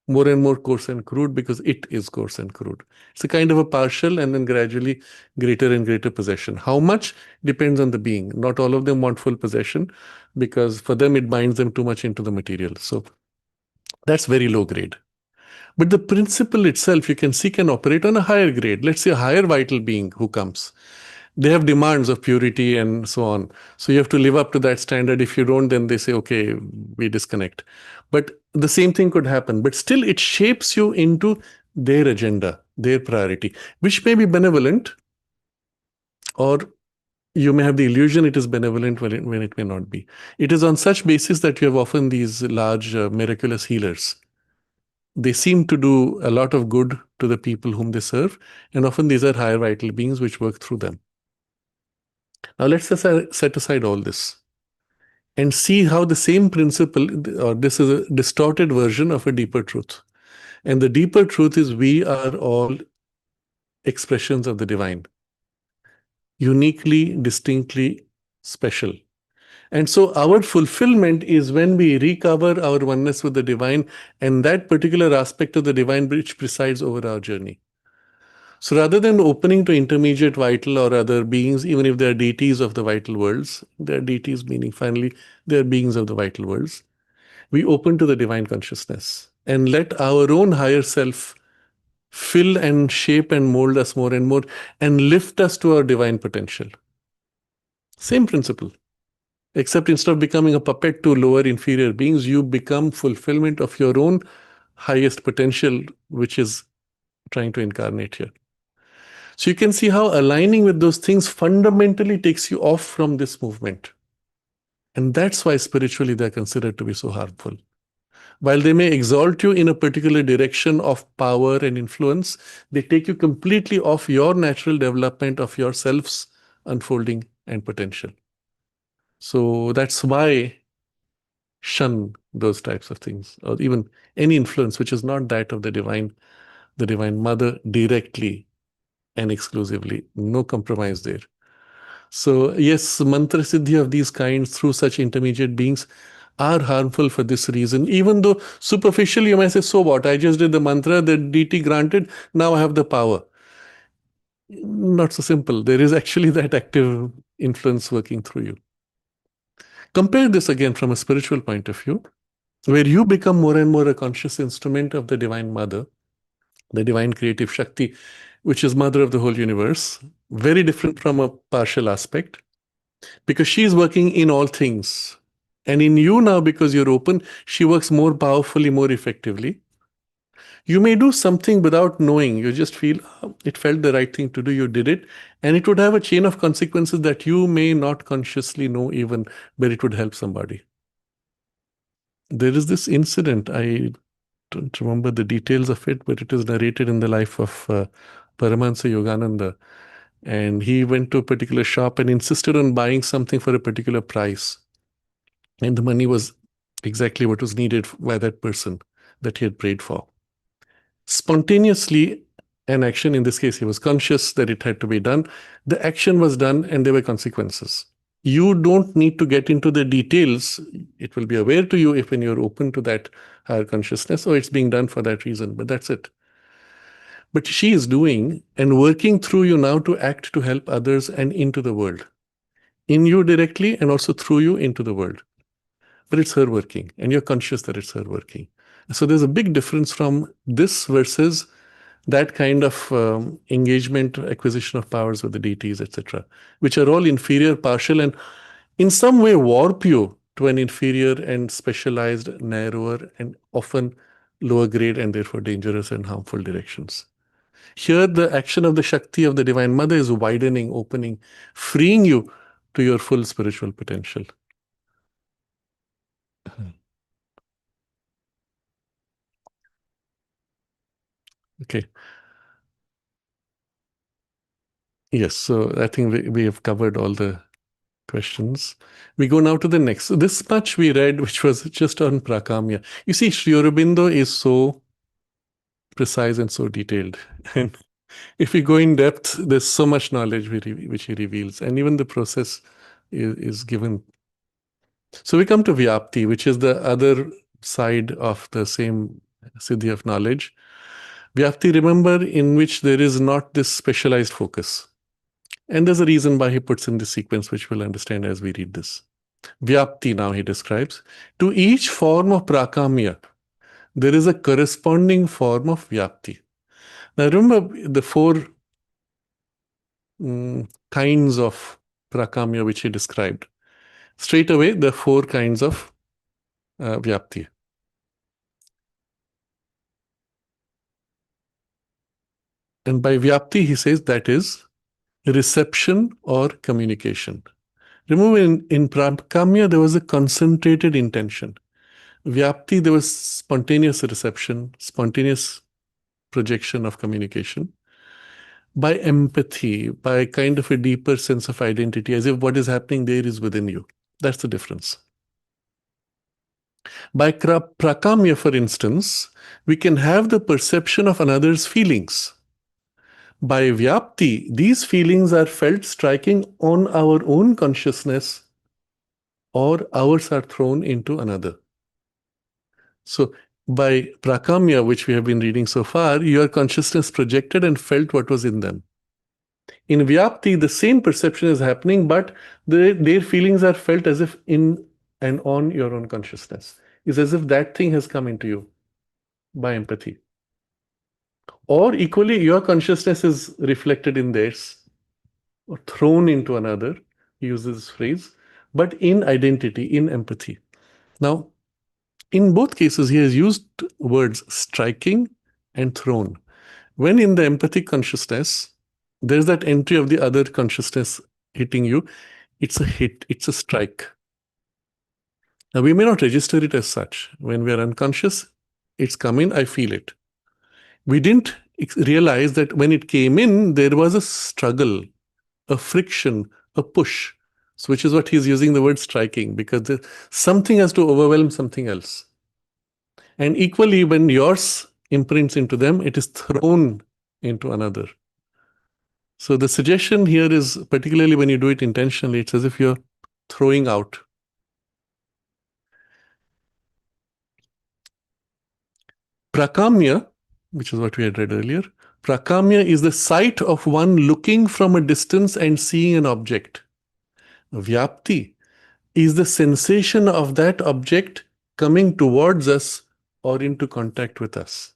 [SPEAKER 2] More and more coarse and crude, because it is coarse and crude. It's a kind of a partial and then gradually greater and greater possession. How much depends on the being. Not all of them want full possession, because for them it binds them too much into the material. So that's very low grade. But the principle itself, you can see, can operate on a higher grade. Let's say a higher vital being who comes. They have demands of purity and so on. So you have to live up to that standard. If you don't, then they say, okay, we disconnect. But the same thing could happen. But still, it shapes you into their agenda, their priority, which may be benevolent, or you may have the illusion it is benevolent when it may not be. It is on such basis that you have often these large miraculous healers. they seem to do a lot of good to the people whom they serve, and often these are higher vital beings which work through them. Now let's set aside all this and see how the same principle, or this is a distorted version of a deeper truth. And the deeper truth is we are all expressions of the divine, uniquely, distinctly special. And so our fulfillment is when we recover our oneness with the divine and that particular aspect of the divine which presides over our journey. So rather than opening to intermediate vital or other beings, even if they are deities of the vital worlds, they are deities meaning finally they are beings of the vital worlds, we open to the divine consciousness and let our own higher self fill and shape and mold us more and more and lift us to our divine potential. Same principle. Except instead of becoming a puppet to lower inferior beings, you become fulfillment of your own highest potential, which is trying to incarnate here. So you can see how aligning with those things fundamentally takes you off from this movement. And that's why spiritually they're considered to be so harmful. While they may exalt you in a particular direction of power and influence, they take you completely off your natural development of your self's unfolding and potential. So that's why shun those types of things, or even any influence which is not that of the divine mother directly and exclusively. No compromise there. So yes, mantra siddhi of these kinds through such intermediate beings are harmful for this reason. Even though superficially you might say, so what? I just did the mantra, the deity granted, now I have the power. Not so simple. There is actually that active influence working through you. Compare this again from a spiritual point of view, where you become more and more a conscious instrument of the Divine Mother, the Divine Creative Shakti, which is Mother of the whole universe, very different from a partial aspect, because she is working in all things. And in you now, because you're open, she works more powerfully, more effectively. You may do something without knowing. You just feel it felt the right thing to do. You did it. And it would have a chain of consequences that you may not consciously know even, but it would help somebody. There is this incident, I don't remember the details of it, but it is narrated in the life of Paramahansa Yogananda. And he went to a particular shop and insisted on buying something for a particular price. And the money was exactly what was needed by that person that he had prayed for. Spontaneously, an action, in this case, he was conscious that it had to be done. The action was done and there were consequences. You don't need to get into the details. It will be aware to you if when you're open to that higher consciousness, or it's being done for that reason, but that's it. But she is doing and working through you now to act to help others and into the world. In you directly and also through you into the world. But it's her working, and you're conscious that it's her working. So there's a big difference from this versus that kind of engagement, acquisition of powers with the deities, etc., which are all inferior, partial, and in some way warp you to an inferior and specialized, narrower, and often lower grade and therefore dangerous and harmful directions. Here, the action of the Shakti of the Divine Mother is widening, opening, freeing you to your full spiritual potential. Okay. Yes, so I think we have covered all the questions. We go now to the next. So this much we read, which was just on prakamya. You see, Sri Aurobindo is so precise and so detailed. And if we go in depth, there's so much knowledge which he reveals. And even the process is given. So we come to vyapti, which is the other side of the same siddhi of knowledge. Vyapti, remember, in which there is not this specialized focus. And there's a reason why he puts in this sequence, which we'll understand as we read this. Vyapti, now he describes, to each form of prakamya, there is a corresponding form of vyapti. Now remember the four kinds of prakamya which he described. Straight away, the four kinds of vyapti. And by vyapti, he says that is reception or communication. Remember, in prakamya, there was a concentrated intention. Vyapti, there was spontaneous reception, spontaneous projection of communication. By empathy, by kind of a deeper sense of identity, as if what is happening there is within you. That's the difference. By prakamya, for instance, we can have the perception of another's feelings. By vyapti, these feelings are felt striking on our own consciousness, or ours are thrown into another. So by prakamya, which we have been reading so far, your consciousness projected and felt what was in them. In vyapti, the same perception is happening, but their feelings are felt as if in and on your own consciousness. It's as if that thing has come into you by empathy. Or equally, your consciousness is reflected in theirs or thrown into another, he uses this phrase, but in identity, in empathy. Now, in both cases, he has used words striking and thrown. When in the empathic consciousness, there's that entry of the other consciousness hitting you, it's a hit, it's a strike. Now, we may not register it as such. When we are unconscious, it's come in, I feel it. We didn't realize that when it came in, there was a struggle, a friction, a push. So which is what he's using the word striking, because something has to overwhelm something else. And equally, when yours imprints into them, it is thrown into another. So the suggestion here is, particularly when you do it intentionally, it's as if you're throwing out. Prakamya, which is what we had read earlier, prakamya is the sight of one looking from a distance and seeing an object. Vyapti is the sensation of that object coming towards us or into contact with us.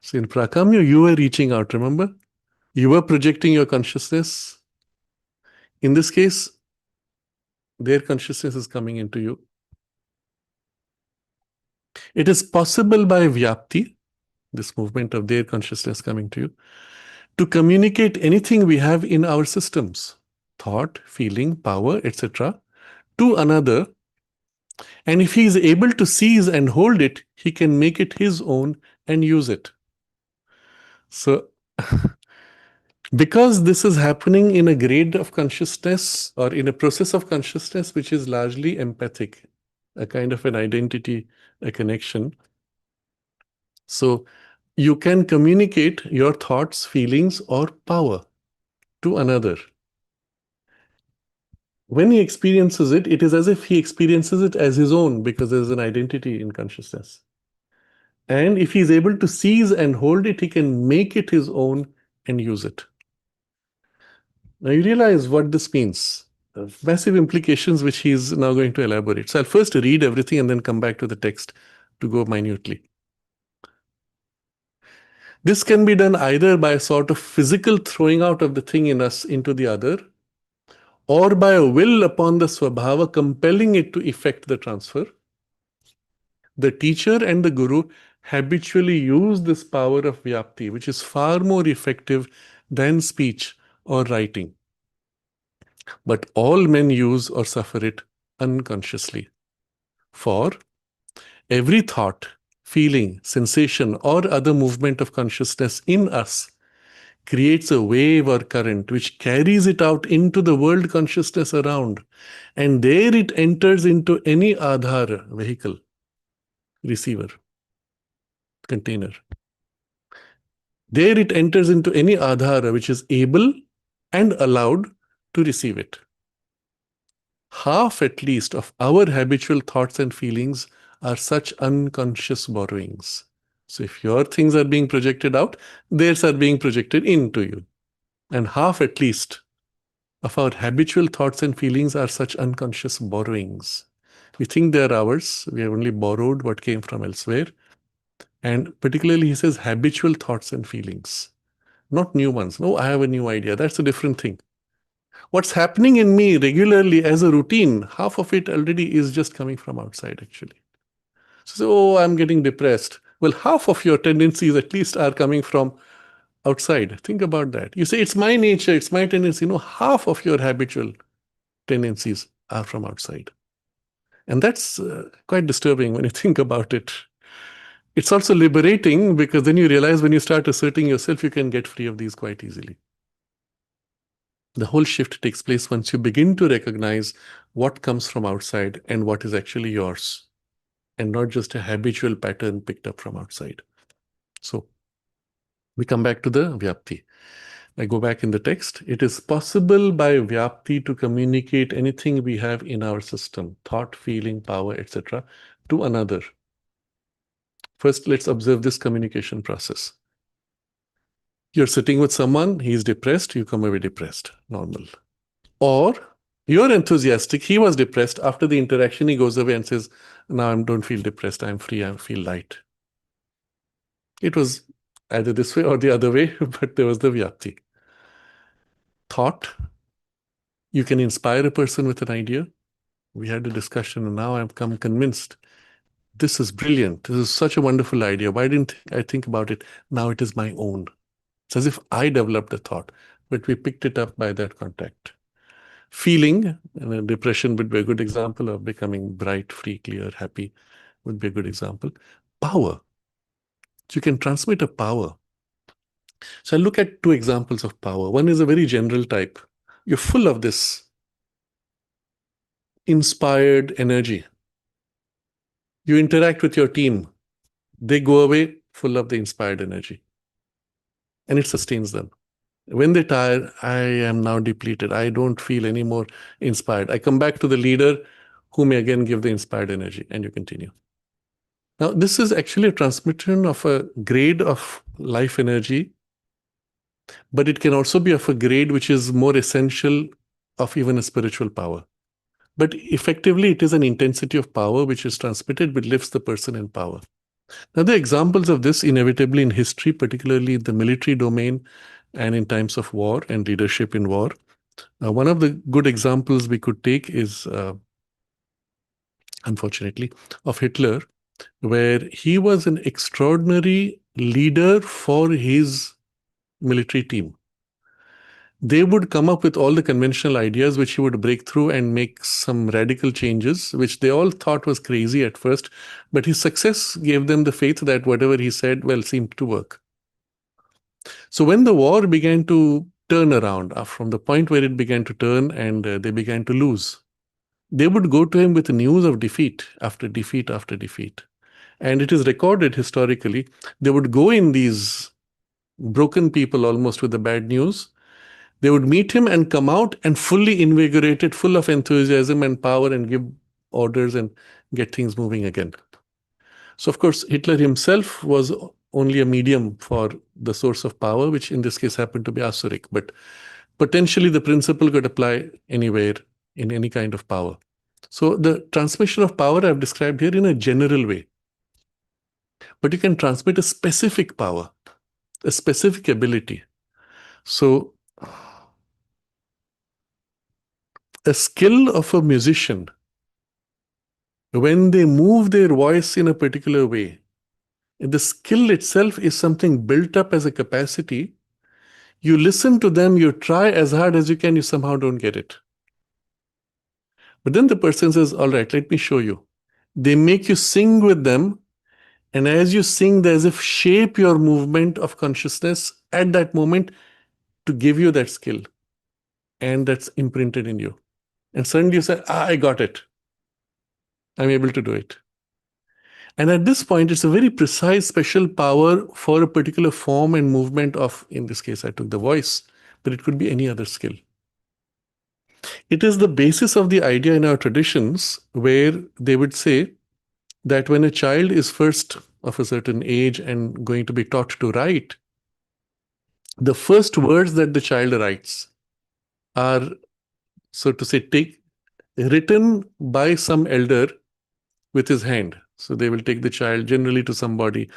[SPEAKER 2] So in prakamya, you were reaching out, remember? You were projecting your consciousness. In this case, their consciousness is coming into you. It is possible by vyapti, this movement of their consciousness coming to you, to communicate anything we have in our systems, thought, feeling, power, etc., to another. And if he is able to seize and hold it, he can make it his own and use it. So, because this is happening in a grade of consciousness or in a process of consciousness which is largely empathic, a kind of an identity, a connection. So you can communicate your thoughts, feelings, or power to another. When he experiences it, it is as if he experiences it as his own, because there's an identity in consciousness. And if he's able to seize and hold it, he can make it his own and use it. Now you realize what this means. Massive implications which he's now going to elaborate. So I'll first read everything and then come back to the text to go minutely. This can be done either by a sort of physical throwing out of the thing in us into the other, or by a will upon the swabhava compelling it to effect the transfer. The teacher and the guru habitually use this power of vyapti, which is far more effective than speech or writing. But all men use or suffer it unconsciously. For every thought, feeling, sensation, or other movement of consciousness in us creates a wave or current which carries it out into the world consciousness around, and there it enters into any adhara, vehicle, receiver, container. There it enters into any adhara which is able and allowed to receive it. Half at least of our habitual thoughts and feelings are such unconscious borrowings. So if your things are being projected out, theirs are being projected into you. And half at least of our habitual thoughts and feelings are such unconscious borrowings. We think they are ours. We have only borrowed what came from elsewhere. And particularly, he says habitual thoughts and feelings, not new ones. No, I have a new idea. That's a different thing. What's happening in me regularly as a routine, half of it already is just coming from outside, actually. So, oh, I'm getting depressed. Well, half of your tendencies at least are coming from outside. Think about that. You say, it's my nature, it's my tendency. No, half of your habitual tendencies are from outside. And that's quite disturbing when you think about it. It's also liberating because then you realize when you start asserting yourself, you can get free of these quite easily. The whole shift takes place once you begin to recognize what comes from outside and what is actually yours, and not just a habitual pattern picked up from outside. So we come back to the vyapti. I go back in the text. It is possible by vyapti to communicate anything we have in our system, thought, feeling, power, etc., to another. First, let's observe this communication process. You're sitting with someone, he's depressed, you come away depressed, normal. Or you're enthusiastic, he was depressed. After the interaction, he goes away and says, now I don't feel depressed, I'm free, I feel light. It was either this way or the other way, but there was the vyapti. Thought, you can inspire a person with an idea. We had a discussion and now I've come convinced this is brilliant. This is such a wonderful idea. Why didn't I think about it? Now it is my own. It's as if I developed a thought, but we picked it up by that contact. Feeling, and depression would be a good example of becoming bright, free, clear, happy, would be a good example. Power. So you can transmit a power. So I look at two examples of power. One is a very general type. You're full of this inspired energy. You interact with your team. They go away full of the inspired energy. And it sustains them. When they tire, I am now depleted. I don't feel any more inspired. I come back to the leader who may again give the inspired energy, and you continue. Now, this is actually a transmission of a grade of life energy, but it can also be of a grade which is more essential of even a spiritual power. But effectively, it is an intensity of power which is transmitted, which lifts the person in power. Now, the examples of this inevitably in history, particularly in the military domain and in times of war and leadership in war. One of the good examples we could take is, unfortunately, of Hitler, where he was an extraordinary leader for his military team. They would come up with all the conventional ideas which he would break through and make some radical changes, which they all thought was crazy at first. But his success gave them the faith that whatever he said, well, seemed to work. So when the war began to turn around, from the point where it began to turn and they began to lose, they would go to him with news of defeat after defeat after defeat. And it is recorded historically, they would go in these broken people almost with the bad news. They would meet him and come out and fully invigorated, full of enthusiasm and power, and give orders and get things moving again. So, of course, Hitler himself was only a medium for the source of power, which in this case happened to be Asuric. But potentially the principle could apply anywhere in any kind of power. So the transmission of power I've described here in a general way. But you can transmit a specific power, a specific ability. So a skill of a musician, when they move their voice in a particular way, the skill itself is something built up as a capacity. You listen to them, you try as hard as you can, you somehow don't get it. But then the person says, all right, let me show you. They make you sing with them. And as you sing, they as if shape your movement of consciousness at that moment to give you that skill. And that's imprinted in you. And suddenly you say, I got it. I'm able to do it. And at this point, it's a very precise, special power for a particular form and movement of, in this case, I took the voice, but it could be any other skill. It is the basis of the idea in our traditions where they would say that when a child is first of a certain age and going to be taught to write, the first words that the child writes are, so to say, written by some elder with his hand. So they will take the child generally to somebody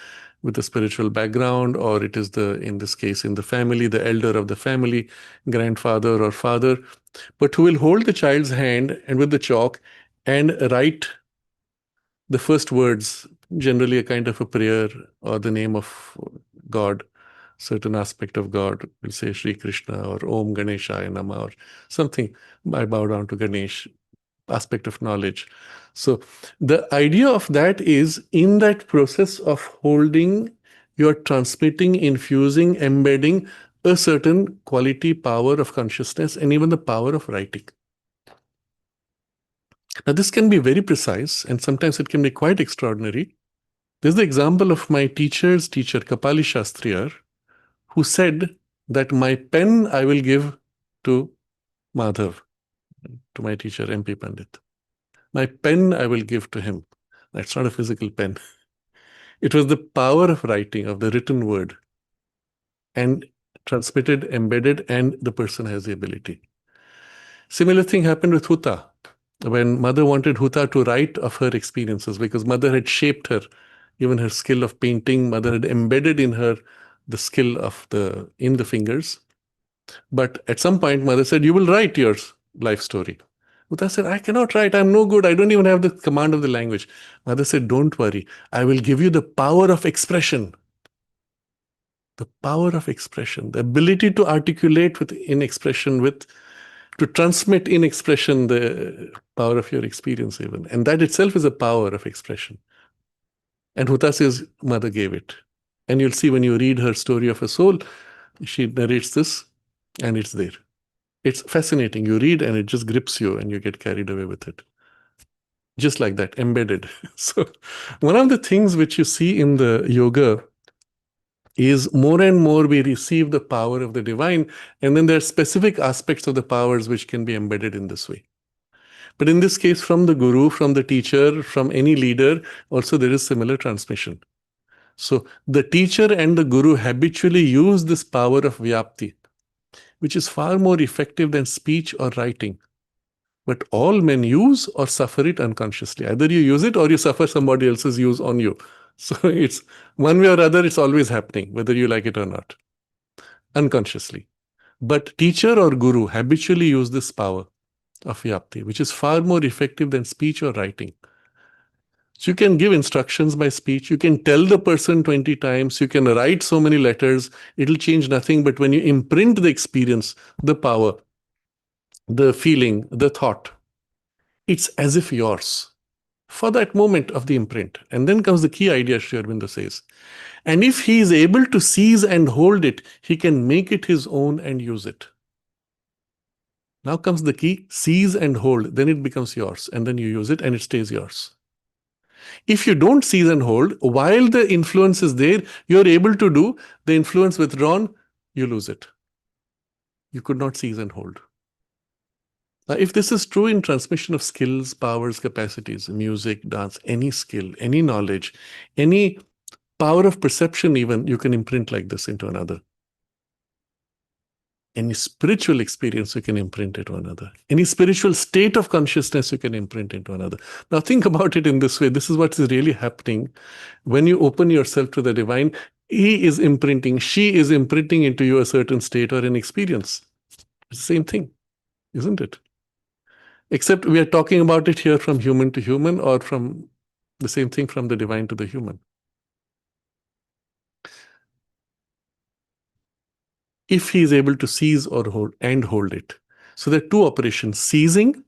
[SPEAKER 2] with a spiritual background, or it is in this case, in the family, the elder of the family, grandfather or father, but who will hold the child's hand and with the chalk and write the first words, generally a kind of a prayer or the name of God, certain aspect of God. We'll say Sri Krishna or Om Ganeshaya Nama or something. I bow down to Ganesh. aspect of knowledge. So the idea of that is, in that process of holding, you're transmitting, infusing, embedding a certain quality, power of consciousness, and even the power of writing. Now, this can be very precise, and sometimes it can be quite extraordinary. There's the example of my teacher's teacher, Kapali Shastriyar, who said that my pen I will give to Madhav, to my teacher, MP Pandit. My pen I will give to him. That's not a physical pen. It was the power of writing, of the written word, and transmitted, embedded, and the person has the ability. Similar thing happened with Huta. When mother wanted Huta to write of her experiences, because mother had shaped her, even her skill of painting, mother had embedded in her the skill of in the fingers. But at some point, mother said, "You will write your life story." Huta said, "I cannot write. I'm no good. I don't even have the command of the language." Mother said, "Don't worry. I will give you the power of expression." The power of expression, the ability to articulate in expression, to transmit in expression the power of your experience even. And that itself is a power of expression. And Huta says, mother gave it. And you'll see when you read her story of a soul, she narrates this and it's there. It's fascinating. You read and it just grips you and you get carried away with it. Just like that, embedded. So one of the things which you see in the yoga is more and more we receive the power of the divine, and then there are specific aspects of the powers which can be embedded in this way. But in this case, from the guru, from the teacher, from any leader, also there is similar transmission. So the teacher and the guru habitually use this power of vyapti, which is far more effective than speech or writing. But all men use or suffer it unconsciously. Either you use it or you suffer somebody else's use on you. So it's one way or other, it's always happening, whether you like it or not, unconsciously. But teacher or guru habitually use this power of vyapti, which is far more effective than speech or writing. So you can give instructions by speech. You can tell the person 20 times. You can write so many letters. It'll change nothing. But when you imprint the experience, the power, the feeling, the thought, it's as if yours for that moment of the imprint. And then comes the key idea, Sri Aurobindo says. And if he is able to seize and hold it, he can make it his own and use it. Now comes the key, seize and hold. Then it becomes yours. And then you use it and it stays yours. If you don't seize and hold, while the influence is there, you're able to do the influence withdrawn, you lose it. You could not seize and hold. Now, if this is true in transmission of skills, powers, capacities, music, dance, any skill, any knowledge, any power of perception even, you can imprint like this into another. Any spiritual experience, you can imprint into another. Any spiritual state of consciousness, you can imprint into another. Now think about it in this way. This is what is really happening. When you open yourself to the divine, he is imprinting, she is imprinting into you a certain state or an experience. It's the same thing, isn't it? Except we are talking about it here from human to human, or from the same thing from the divine to the human. If he is able to seize or hold it. So there are two operations: seizing,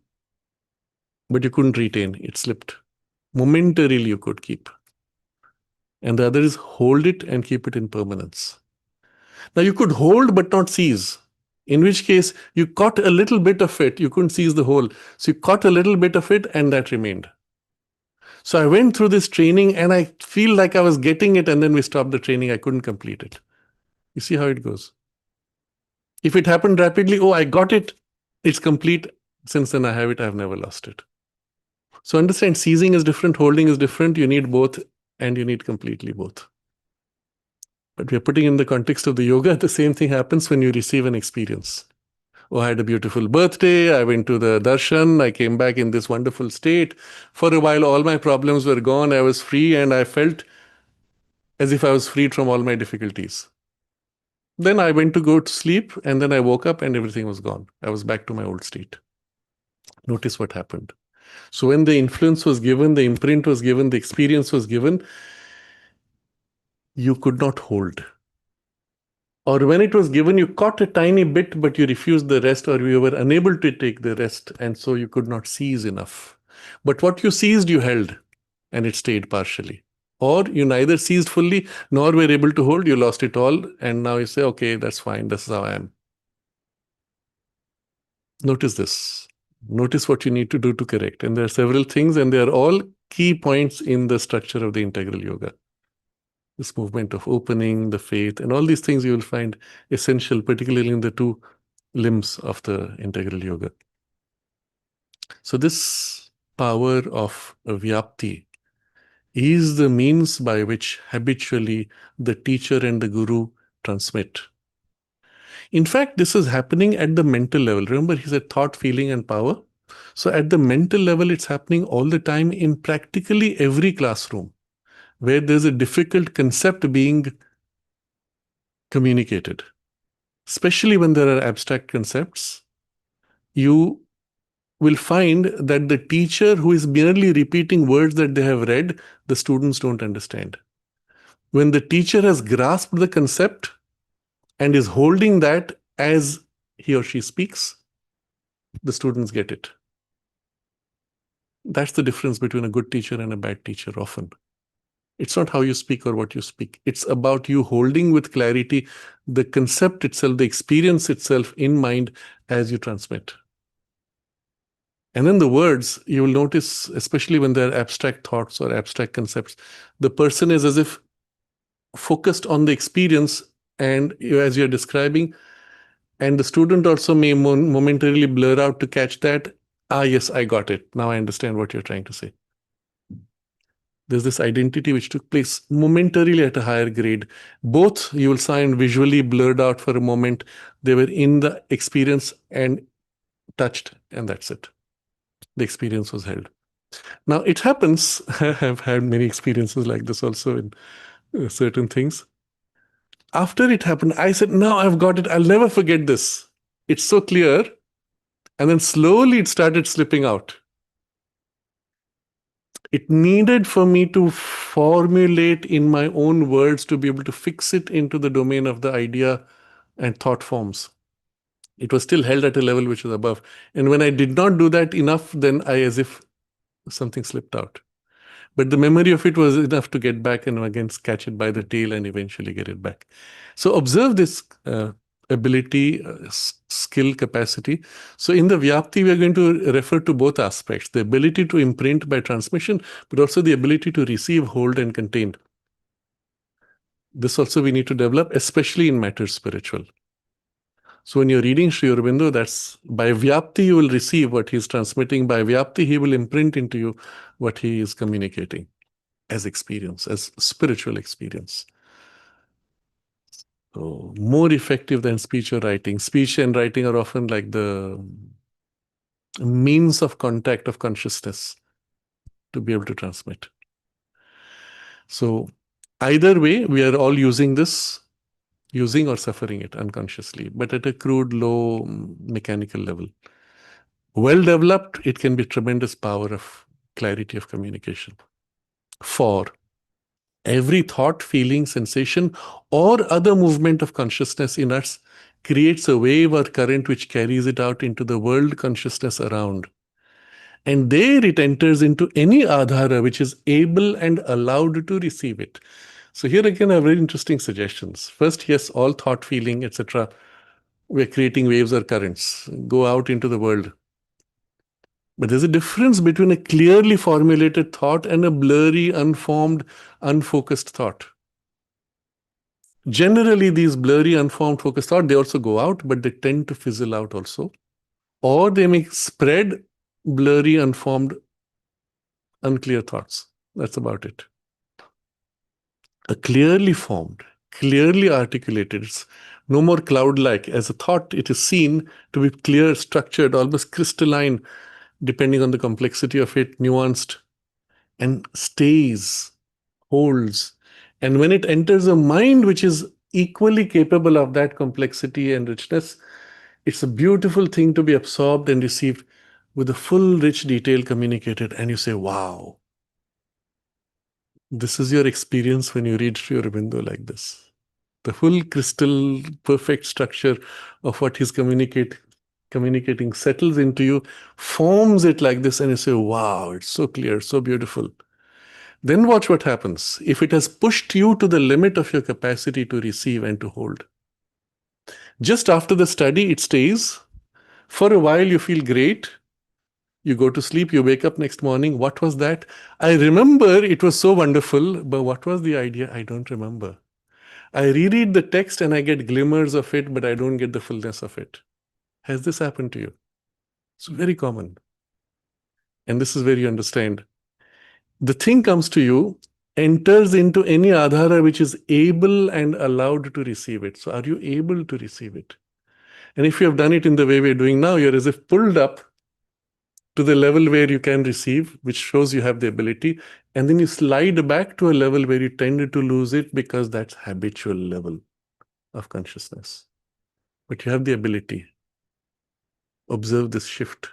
[SPEAKER 2] but you couldn't retain, it slipped. Momentarily you could keep. And the other is hold it and keep it in permanence. Now you could hold but not seize, in which case you caught a little bit of it, you couldn't seize the whole. So you caught a little bit of it and that remained. So I went through this training and I feel like I was getting it, and then we stopped the training, I couldn't complete it. You see how it goes. If it happened rapidly, oh, I got it, it's complete. Since then I have it, I have never lost it. So understand, seizing is different, holding is different. You need both, and you need completely both. But we're putting in the context of the yoga, the same thing happens when you receive an experience. Oh, I had a beautiful birthday, I went to the darshan, I came back in this wonderful state. For a while, all my problems were gone, I was free, and I felt as if I was freed from all my difficulties. Then I went to go to sleep, and then I woke up and everything was gone. I was back to my old state. Notice what happened. So when the influence was given, the imprint was given, the experience was given, you could not hold. Or when it was given, you caught a tiny bit, but you refused the rest, or you were unable to take the rest, and so you could not seize enough. But what you seized, you held, and it stayed partially. Or you neither seized fully nor were able to hold, you lost it all, and now you say, okay, that's fine, this is how I am. Notice this. Notice what you need to do to correct. And there are several things, and they are all key points in the structure of the integral yoga. This movement of opening, the faith, and all these things you will find essential, particularly in the two limbs of the integral yoga. So this power of vyapti is the means by which habitually the teacher and the guru transmit. In fact, this is happening at the mental level. Remember, he said thought, feeling, and power. So at the mental level, it's happening all the time in practically every classroom where there's a difficult concept being communicated. Especially when there are abstract concepts, you will find that the teacher who is merely repeating words that they have read, the students don't understand. When the teacher has grasped the concept and is holding that as he or she speaks, the students get it. That's the difference between a good teacher and a bad teacher often. It's not how you speak or what you speak. It's about you holding with clarity the concept itself, the experience itself in mind as you transmit. And then the words, you will notice, especially when there are abstract thoughts or abstract concepts, the person is as if focused on the experience and as you're describing, and the student also may momentarily blur out to catch that. Ah, yes, I got it. Now I understand what you're trying to say. There's this identity which took place momentarily at a higher grade. Both you will find visually blurred out for a moment. They were in the experience and touched, and that's it. The experience was held. Now, it happens, I have had many experiences like this also in certain things. After it happened, I said, now I've got it. I'll never forget this. It's so clear. And then slowly it started slipping out. It needed for me to formulate in my own words to be able to fix it into the domain of the idea and thought forms. It was still held at a level which was above. And when I did not do that enough, then I as if something slipped out. But the memory of it was enough to get back and again catch it by the tail and eventually get it back. So observe this ability, skill, capacity. So in the Vyapti, we are going to refer to both aspects, the ability to imprint by transmission, but also the ability to receive, hold, and contain. This also we need to develop, especially in matters spiritual. So when you're reading Sri Aurobindo, that's by Vyapti you will receive what he's transmitting. By Vyapti, he will imprint into you what he is communicating as experience, as spiritual experience. So more effective than speech or writing. Speech and writing are often like the means of contact of consciousness to be able to transmit. So either way, we are all using this, using or suffering it unconsciously, but at a crude, low, mechanical level. Well developed, it can be tremendous power of clarity of communication. For every thought, feeling, sensation, or other movement of consciousness in us creates a wave or current which carries it out into the world consciousness around. And there it enters into any adhara which is able and allowed to receive it. So here again are very interesting suggestions. First, yes, all thought, feeling, etc. We're creating waves or currents. Go out into the world. But there's a difference between a clearly formulated thought and a blurry, unformed, unfocused thought. Generally, these blurry, unformed, focused thoughts, they also go out, but they tend to fizzle out also. Or they may spread blurry, unformed, unclear thoughts. That's about it. A clearly formed, clearly articulated, it's no more cloud-like. As a thought, it is seen to be clear, structured, almost crystalline, depending on the complexity of it, nuanced, and stays, holds. And when it enters a mind which is equally capable of that complexity and richness, it's a beautiful thing to be absorbed and received with a full, rich detail communicated. And you say, wow, this is your experience when you read Sri Aurobindo like this. The full crystal perfect structure of what he's communicating settles into you, forms it like this, and you say, wow, it's so clear, so beautiful. Then watch what happens. If it has pushed you to the limit of your capacity to receive and to hold, just after the study, it stays. For a while, you feel great. You go to sleep, you wake up next morning. What was that? I remember it was so wonderful, but what was the idea? I don't remember. I reread the text and I get glimmers of it, but I don't get the fullness of it. Has this happened to you? It's very common. And this is where you understand. The thing comes to you, enters into any adhara which is able and allowed to receive it. So are you able to receive it? And if you have done it in the way we're doing now, you're as if pulled up to the level where you can receive, which shows you have the ability. And then you slide back to a level where you tend to lose it because that's habitual level of consciousness. But you have the ability. Observe this shift.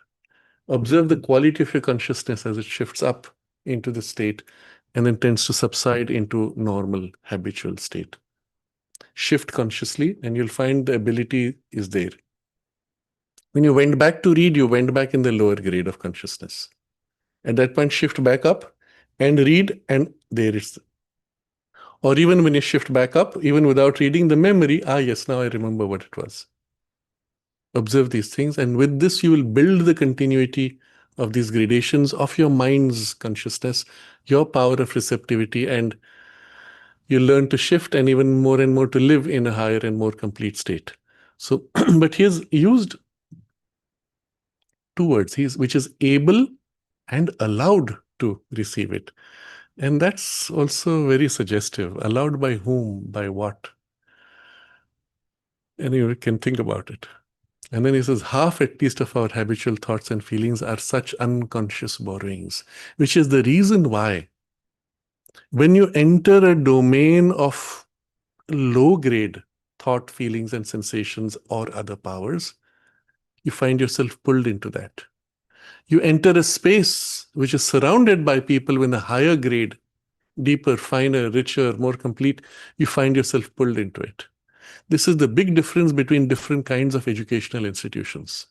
[SPEAKER 2] Observe the quality of your consciousness as it shifts up into the state and then tends to subside into normal habitual state. Shift consciously and you'll find the ability is there. When you went back to read, you went back in the lower grade of consciousness. At that point, shift back up and read, and there is. Or even when you shift back up, even without reading the memory, yes, now I remember what it was. Observe these things, and with this, you will build the continuity of these gradations of your mind's consciousness, your power of receptivity, and you learn to shift and even more and more to live in a higher and more complete state. So, but he has used two words, which is able and allowed to receive it. And that's also very suggestive. Allowed by whom, by what? And you can think about it. And then he says, half at least of our habitual thoughts and feelings are such unconscious borrowings, which is the reason why when you enter a domain of low grade thought, feelings, and sensations or other powers, you find yourself pulled into that. You enter a space which is surrounded by people with a higher grade, deeper, finer, richer, more complete, you find yourself pulled into it. This is the big difference between different kinds of educational institutions.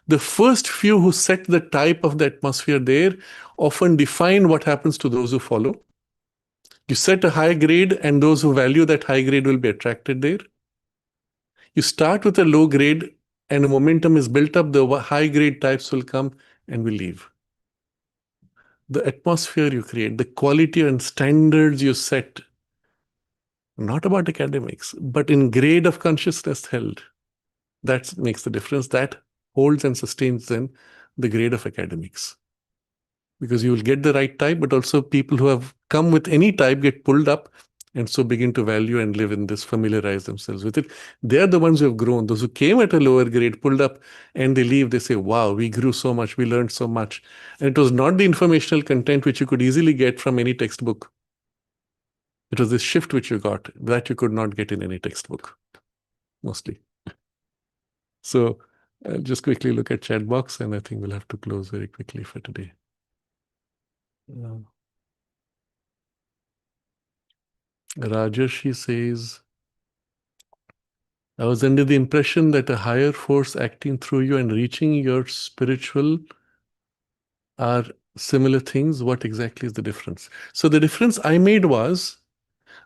[SPEAKER 2] The first few who set the type of the atmosphere there often define what happens to those who follow. You set a high grade, and those who value that high grade will be attracted there. You start with a low grade, and the momentum is built up, the high grade types will come and will leave. The atmosphere you create, the quality and standards you set, not about academics, but in grade of consciousness held. That makes the difference. That holds and sustains then the grade of academics. Because you will get the right type, but also people who have come with any type get pulled up and so begin to value and live in this, familiarize themselves with it. They are the ones who have grown. Those who came at a lower grade, pulled up, and they leave, they say, wow, we grew so much, we learned so much. And it was not the informational content which you could easily get from any textbook. It was this shift which you got that you could not get in any textbook, mostly. So I'll just quickly look at chat box, and I think we'll have to close very quickly for today. Rajesh says, I was under the impression that a higher force acting through you and reaching your spiritual are similar things. What exactly is the difference? So the difference I made was,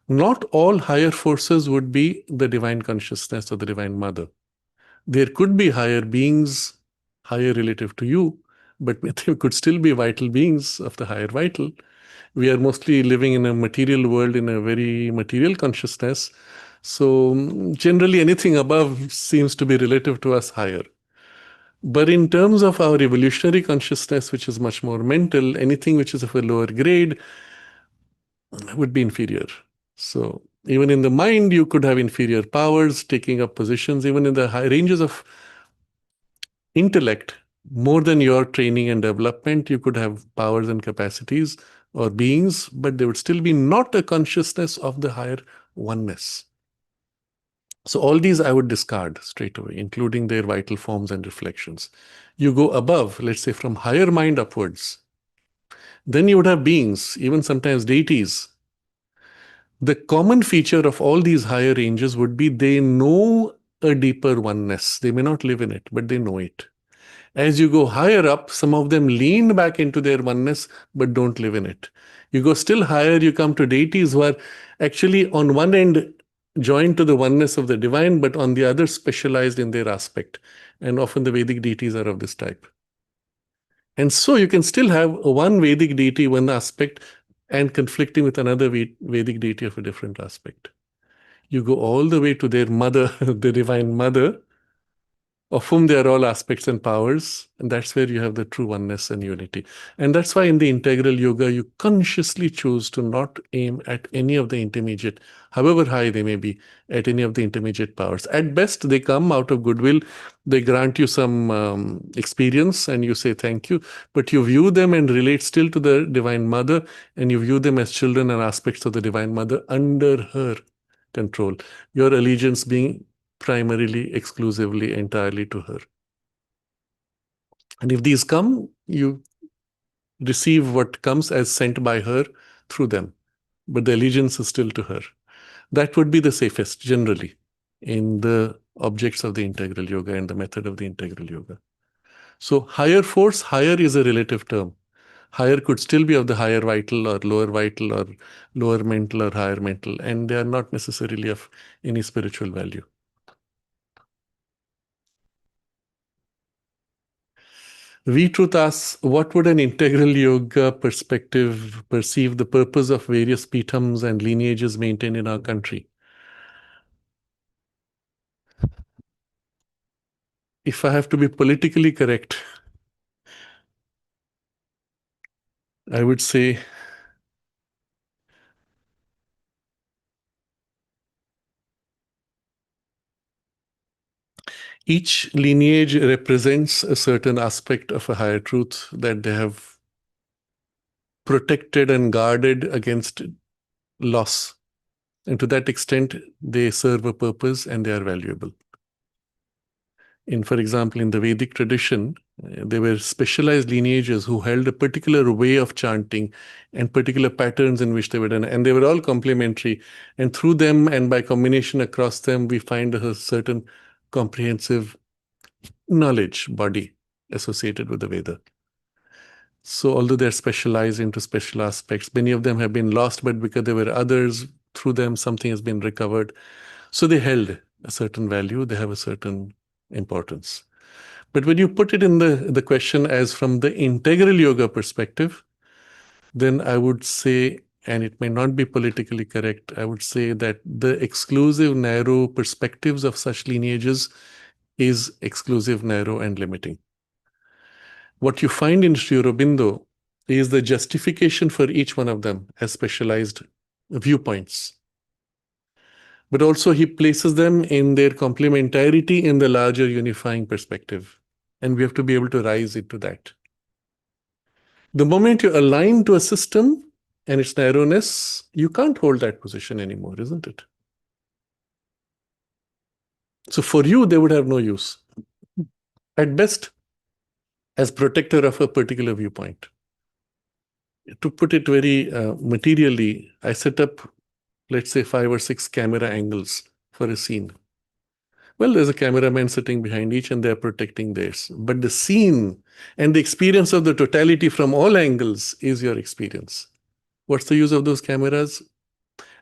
[SPEAKER 2] not all higher forces would be the divine consciousness or the divine mother. There could be higher beings, higher relative to you, but there could still be vital beings of the higher vital. We are mostly living in a material world, in a very material consciousness. So generally anything above seems to be relative to us higher. But in terms of our evolutionary consciousness, which is much more mental, anything which is of a lower grade would be inferior. So even in the mind, you could have inferior powers taking up positions. Even in the high ranges of intellect, more than your training and development, you could have powers and capacities or beings, but there would still be not a consciousness of the higher oneness. So all these I would discard straight away, including their vital forms and reflections. You go above, let's say from higher mind upwards, then you would have beings, even sometimes deities, The common feature of all these higher ranges would be they know a deeper oneness. They may not live in it, but they know it. As you go higher up, some of them lean back into their oneness, but don't live in it. You go still higher, you come to deities who are actually on one end joined to the oneness of the divine, but on the other specialized in their aspect. And often the Vedic deities are of this type. And so you can still have one Vedic deity, one aspect, and conflicting with another Vedic deity of a different aspect. You go all the way to their mother, the divine mother, of whom they are all aspects and powers, and that's where you have the true oneness and unity. And that's why in the integral yoga, you consciously choose to not aim at any of the intermediate, however high they may be, at any of the intermediate powers. At best, they come out of goodwill, they grant you some experience, and you say thank you, but you view them and relate still to the Divine Mother, and you view them as children and aspects of the Divine Mother under her control. Your allegiance being primarily, exclusively, entirely to her. And if these come, you receive what comes as sent by her through them, but the allegiance is still to her. That would be the safest generally in the objects of the integral yoga and the method of the integral yoga. So higher force, higher is a relative term. Higher could still be of the higher vital or lower mental or higher mental, and they are not necessarily of any spiritual value. V-Truth asks, what would an integral yoga perspective perceive the purpose of various pithams and lineages maintained in our country? If I have to be politically correct, I would say each lineage represents a certain aspect of a higher truth that they have protected and guarded against loss. And to that extent, they serve a purpose and they are valuable. For example, in the Vedic tradition, there were specialized lineages who held a particular way of chanting and particular patterns in which they were done, and they were all complementary. And through them and by combination across them, we find a certain comprehensive knowledge body associated with the Veda. So although they're specialized into special aspects, many of them have been lost, but because there were others, through them something has been recovered. So they held a certain value, they have a certain importance. But when you put it in the question as from the integral yoga perspective, then I would say, and it may not be politically correct, I would say that the exclusive, narrow perspectives of such lineages is exclusive, narrow, and limiting. What you find in Sri Aurobindo is the justification for each one of them as specialized viewpoints. But also he places them in their complementarity in the larger unifying perspective. And we have to be able to rise into that. The moment you align to a system and its narrowness, you can't hold that position anymore, isn't it? So for you, they would have no use. At best, as protector of a particular viewpoint. To put it very materially, I set up, let's say, 5 or 6 camera angles for a scene. Well, there's a cameraman sitting behind each and they're protecting theirs. But the scene and the experience of the totality from all angles is your experience. What's the use of those cameras?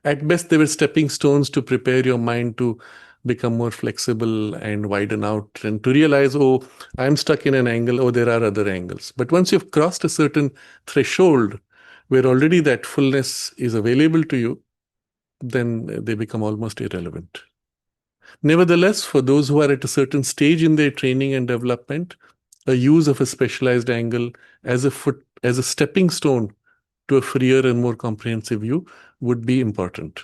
[SPEAKER 2] At best, they were stepping stones to prepare your mind to become more flexible and widen out and to realize, oh, I'm stuck in an angle, oh, there are other angles. But once you've crossed a certain threshold where already that fullness is available to you, then they become almost irrelevant. Nevertheless, for those who are at a certain stage in their training and development, a use of a specialized angle as a stepping stone to a freer and more comprehensive view would be important.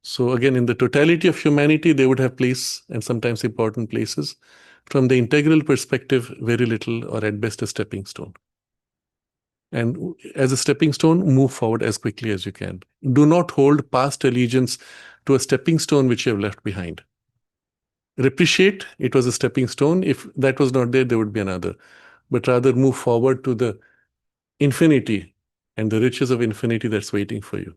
[SPEAKER 2] So again, in the totality of humanity, they would have place and sometimes important places. From the integral perspective, very little or at best a stepping stone. And as a stepping stone, move forward as quickly as you can. Do not hold past allegiance to a stepping stone which you have left behind. Appreciate it was a stepping stone. If that was not there, there would be another. But rather move forward to the infinity and the riches of infinity that's waiting for you.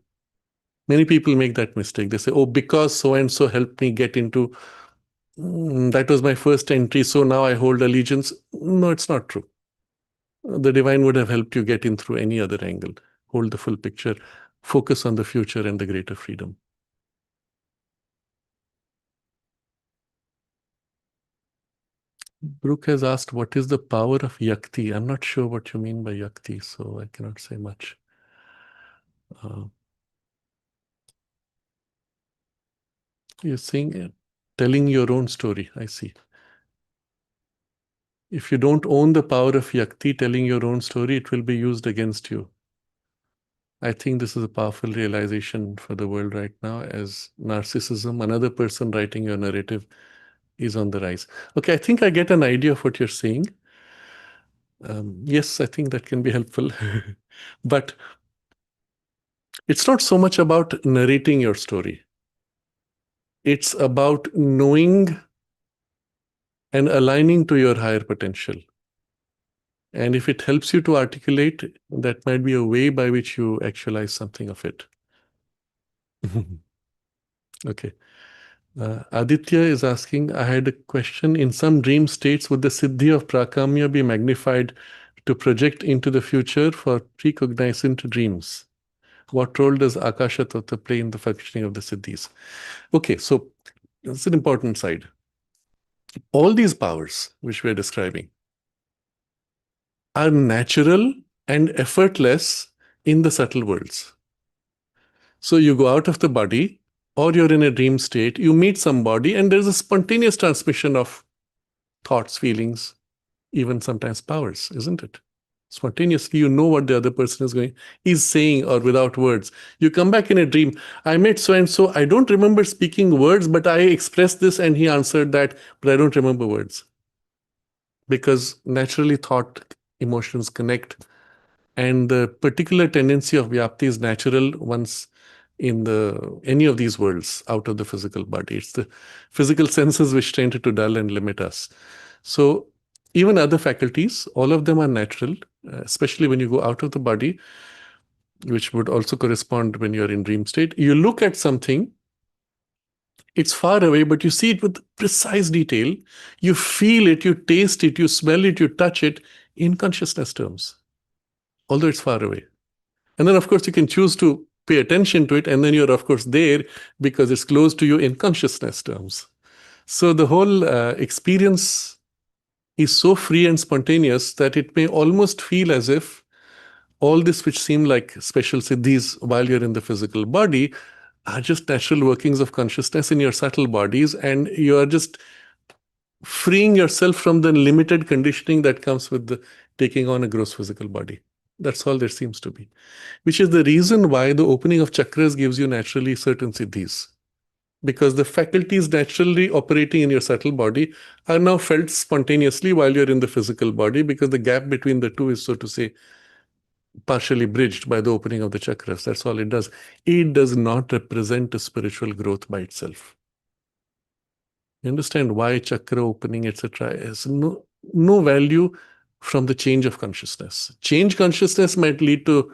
[SPEAKER 2] Many people make that mistake. They say, oh, because so and so helped me get into, that was my first entry, so now I hold allegiance. No, it's not true. The divine would have helped you get in through any other angle. Hold the full picture, focus on the future and the greater freedom. Brooke has asked, what is the power of yakti? I'm not sure what you mean by yakti, so I cannot say much. You're saying telling your own story. I see. If you don't own the power of yakti, telling your own story, it will be used against you. I think this is a powerful realization for the world right now, as narcissism, another person writing your narrative, is on the rise. Okay, I think I get an idea of what you're saying. Yes, I think that can be helpful. But it's not so much about narrating your story. It's about knowing and aligning to your higher potential. And if it helps you to articulate, that might be a way by which you actualize something of it. Okay. Aditya is asking, I had a question. In some dream states, would the Siddhi of praamya be magnified to project into the future for precognizant dreams? What role does Akasha Tattva play in the functioning of the Siddhis? Okay, so it's an important side. All these powers which we're describing are natural and effortless in the subtle worlds. So you go out of the body, or you're in a dream state, you meet somebody, and there's a spontaneous transmission of thoughts, feelings, even sometimes powers, isn't it? Spontaneously, you know what the other person is saying, or without words. You come back in a dream. I met so and so. I don't remember speaking words, but I expressed this and he answered that, but I don't remember words. Because naturally thought, emotions connect. And the particular tendency of vyapti is natural once in any of these worlds out of the physical body. It's the physical senses which tend to dull and limit us. So even other faculties, all of them are natural, especially when you go out of the body, which would also correspond when you're in dream state. You look at something, it's far away, but you see it with precise detail. You feel it, you taste it, you smell it, you touch it in consciousness terms, although it's far away. And then, of course, you can choose to pay attention to it, and then you're, of course, there because it's close to you in consciousness terms. So the whole experience is so free and spontaneous that it may almost feel as if all this which seem like special siddhis while you're in the physical body are just natural workings of consciousness in your subtle bodies, and you are just freeing yourself from the limited conditioning that comes with taking on a gross physical body. That's all there seems to be, which is the reason why the opening of chakras gives you naturally certain siddhis. Because the faculties naturally operating in your subtle body are now felt spontaneously while you're in the physical body, because the gap between the two is, so to say, partially bridged by the opening of the chakras. That's all it does. It does not represent a spiritual growth by itself. You understand why chakra opening, etc., has no value from the change of consciousness. Change consciousness might lead to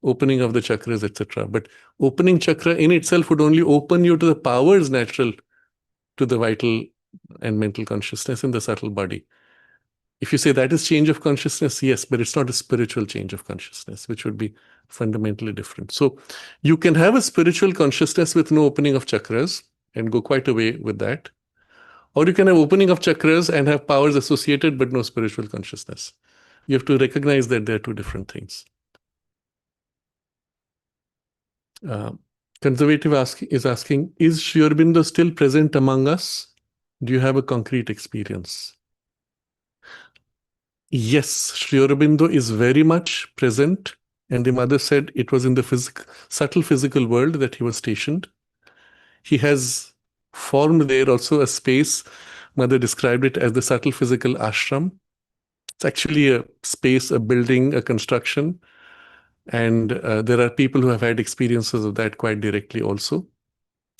[SPEAKER 2] opening of the chakras, etc. But opening chakra in itself would only open you to the powers natural to the vital and mental consciousness in the subtle body. If you say that is change of consciousness, yes, but it's not a spiritual change of consciousness, which would be fundamentally different. So you can have a spiritual consciousness with no opening of chakras and go quite away with that. Or you can have opening of chakras and have powers associated, but no spiritual consciousness. You have to recognize that they're two different things. Conservative is asking, is Sri Aurobindo still present among us? Do you have a concrete experience? Yes, Sri Aurobindo is very much present. And the mother said it was in the subtle physical world that he was stationed. He has formed there also a space. Mother described it as the subtle physical ashram. It's actually a space, a building, a construction. And there are people who have had experiences of that quite directly also.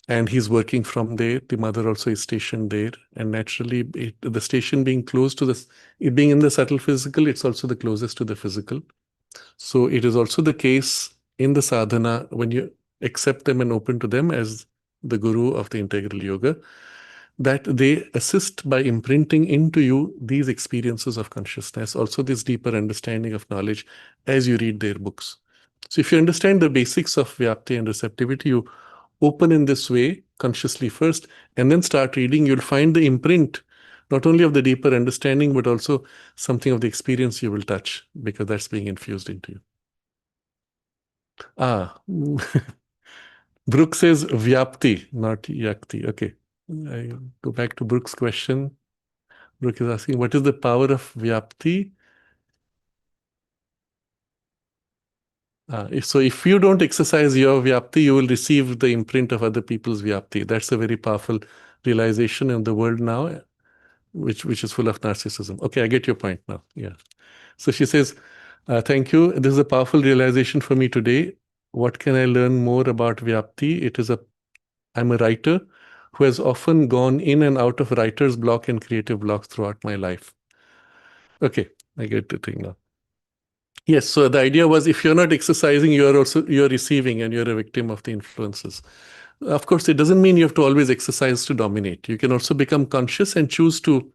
[SPEAKER 2] And he's working from there. The mother also is stationed there. And naturally, the station being close to it being in the subtle physical, it's also the closest to the physical. So it is also the case in the sadhana when accept them and open to them as the guru of the integral yoga, that they assist by imprinting into you these experiences of consciousness, also this deeper understanding of knowledge as you read their books. So if you understand the basics of vyapti and receptivity, you open in this way consciously first, and then start reading, you'll find the imprint not only of the deeper understanding, but also something of the experience you will touch, because that's being infused into you. Brooke says vyapti, not yakti. Okay. I go back to Brooke's question. Brooke is asking, what is the power of vyapti? So if you don't exercise your vyapti, you will receive the imprint of other people's vyapti. That's a very powerful realization in the world now, which is full of narcissism. Okay, I get your point now. Yeah. So she says, thank you. This is a powerful realization for me today. What can I learn more about vyapti? I'm a writer who has often gone in and out of writer's block and creative blocks throughout my life. Okay, I get the thing now. Yes, so the idea was if you're not exercising, you're receiving and you're a victim of the influences. Of course, it doesn't mean you have to always exercise to dominate. You can also become conscious and choose to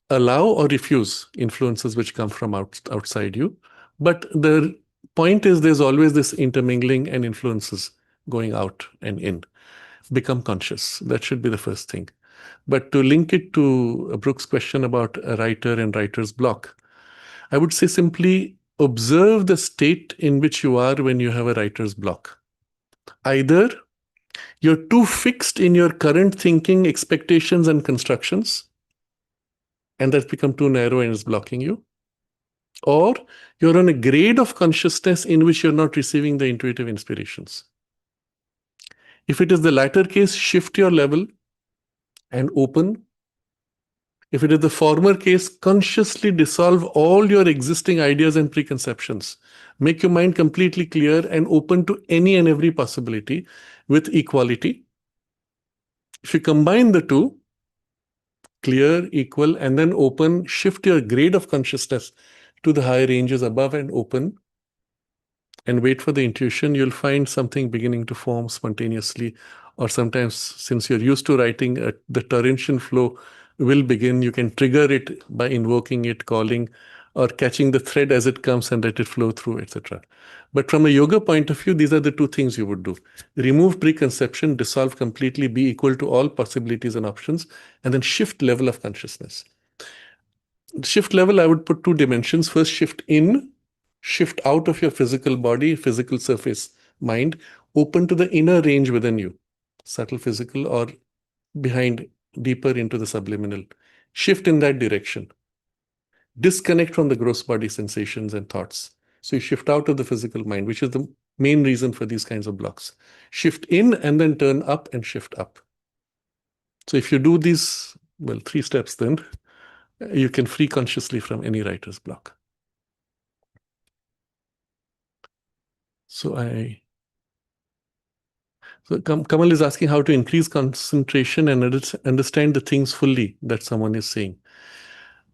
[SPEAKER 2] allow or refuse influences which come from outside you. But the point is there's always this intermingling and influences going out and in. Become conscious. That should be the first thing. But to link it to Brooke's question about a writer and writer's block, I would say simply observe the state in which you are when you have a writer's block. Either you're too fixed in your current thinking, expectations, and constructions, and that's become too narrow and is blocking you, or you're on a grade of consciousness in which you're not receiving the intuitive inspirations. If it is the latter case, shift your level and open. If it is the former case, consciously dissolve all your existing ideas and preconceptions. Make your mind completely clear and open to any and every possibility with equality. If you combine the two, clear, equal, and then open, shift your grade of consciousness to the higher ranges above and open, and wait for the intuition, you'll find something beginning to form spontaneously. Or sometimes, since you're used to writing, the torrential flow will begin. You can trigger it by invoking it, calling, or catching the thread as it comes and let it flow through, etc. But from a yoga point of view, these are the two things you would do. Remove preconception, dissolve completely, be equal to all possibilities and options, and then shift level of consciousness. Shift level, I would put two dimensions. First, shift in, shift out of your physical body, physical surface, mind, open to the inner range within you, subtle physical or behind, deeper into the subliminal. Shift in that direction. Disconnect from the gross body sensations and thoughts. So you shift out of the physical mind, which is the main reason for these kinds of blocks. Shift in and then turn up and shift up. So if you do these, 3 steps, then you can free consciously from any writer's block. So Kamal is asking how to increase concentration and understand the things fully that someone is saying.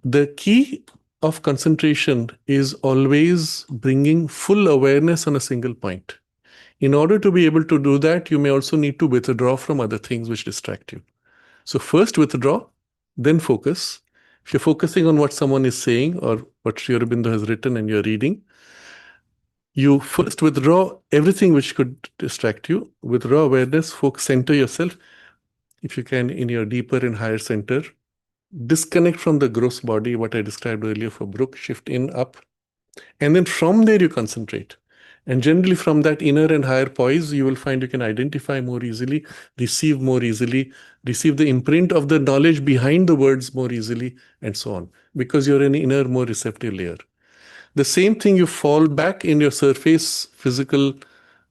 [SPEAKER 2] The key of concentration is always bringing full awareness on a single point. In order to be able to do that, you may also need to withdraw from other things which distract you. So first withdraw, then focus. If you're focusing on what someone is saying or what Sri Aurobindo has written and you're reading, you first withdraw everything which could distract you, withdraw awareness, focus, center yourself, if you can, in your deeper and higher center. Disconnect from the gross body, what I described earlier for Brooke, shift in, up, and then from there you concentrate. And generally from that inner and higher poise, you will find you can identify more easily, receive more easily, receive the imprint of the knowledge behind the words more easily, and so on, because you're an inner, more receptive layer. The same thing, you fall back in your surface, physical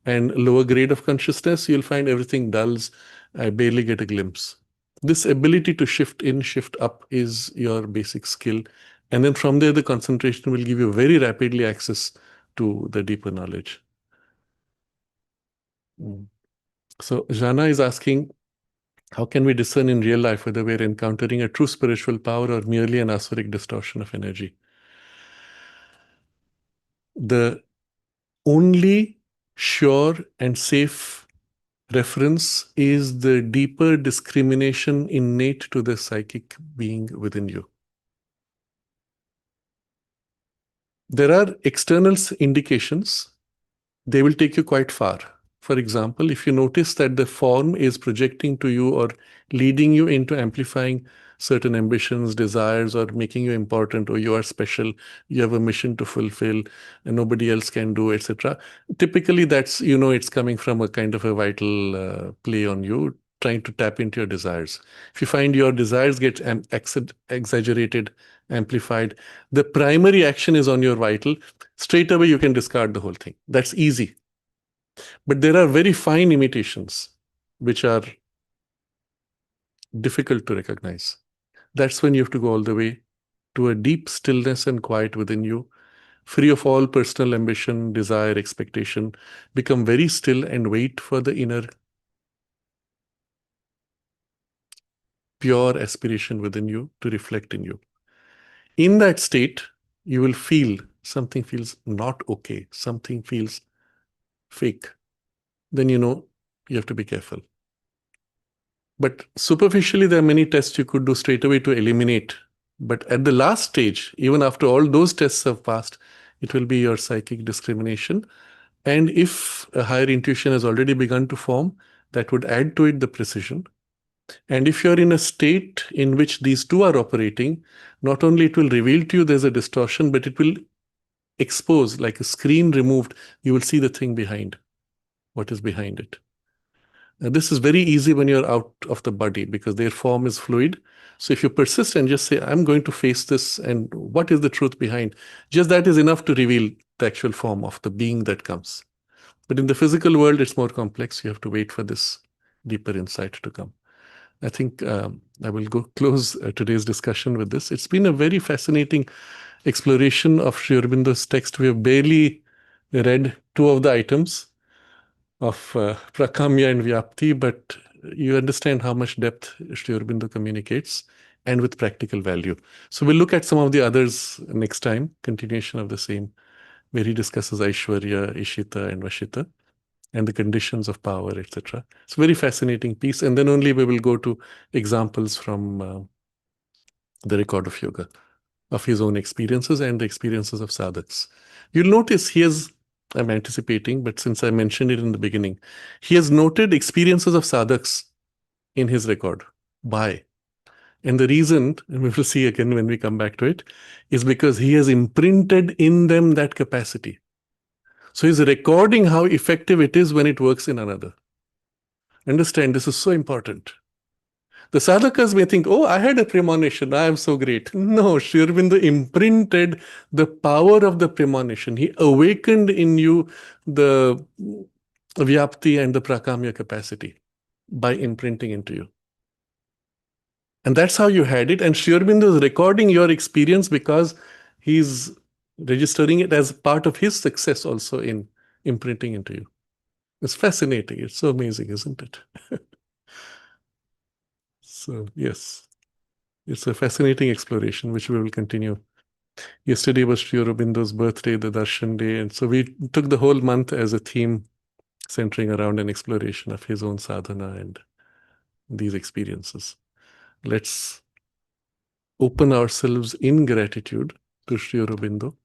[SPEAKER 2] and lower grade of consciousness, you'll find everything dulls. I barely get a glimpse. This ability to shift in, shift up is your basic skill. And then from there, the concentration will give you very rapidly access to the deeper knowledge. So Jana is asking, how can we discern in real life whether we're encountering a true spiritual power or merely an asuric distortion of energy? The only sure and safe reference is the deeper discrimination innate to the psychic being within you. There are external indications. They will take you quite far. For example, if you notice that the form is projecting to you or leading you into amplifying certain ambitions, desires, or making you important, or you are special, you have a mission to fulfill, and nobody else can do, etc. Typically, that's, it's coming from a kind of a vital play on you, trying to tap into your desires. If you find your desires get exaggerated, amplified, the primary action is on your vital, straight away you can discard the whole thing. That's easy. But there are very fine imitations which are difficult to recognize. That's when you have to go all the way to a deep stillness and quiet within you, free of all personal ambition, desire, expectation. Become very still and wait for the inner pure aspiration within you to reflect in you. In that state, you will feel something feels not okay, something feels fake. Then you have to be careful. But superficially, there are many tests you could do straight away to eliminate. But at the last stage, even after all those tests have passed, it will be your psychic discrimination. And if a higher intuition has already begun to form, that would add to it the precision. And if you're in a state in which these two are operating, not only it will reveal to you there's a distortion, but it will expose, like a screen removed, you will see the thing behind, what is behind it. This is very easy when you're out of the body because their form is fluid. So if you persist and just say, I'm going to face this, and what is the truth behind? Just that is enough to reveal the actual form of the being that comes. But in the physical world, it's more complex. You have to wait for this deeper insight to come. I think I will go close today's discussion with this. It's been a very fascinating exploration of Sri Aurobindo's text. We have barely read two of the items of prakamya and vyapti, but you understand how much depth Sri Aurobindo communicates, and with practical value. So we'll look at some of the others next time, continuation of the same, where he discusses Aishwarya, Ishita, and Vashita, and the conditions of power, etc. It's a very fascinating piece. And then only we will go to examples from the record of yoga, of his own experiences and the experiences of sadhaks. You'll notice he has, I'm anticipating, but since I mentioned it in the beginning, he has noted experiences of sadhaks in his record. Why? And the reason, and we will see again when we come back to it, is because he has imprinted in them that capacity. So he's recording how effective it is when it works in another. Understand, this is so important. The sadhakas may think, oh, I had a premonition, I am so great. No, Sri Aurobindo imprinted the power of the premonition. He awakened in you the vyapti and the prakamya capacity by imprinting into you. And that's how you had it. And Sri Aurobindo is recording your experience because he's registering it as part of his success also in imprinting into you. It's fascinating. It's so amazing, isn't it? So, yes, it's a fascinating exploration, which we will continue. Yesterday was Sri Aurobindo's birthday, the Darshan Day. And so we took the whole month as a theme centering around an exploration of his own sadhana and these experiences. Let's open ourselves in gratitude to Sri Aurobindo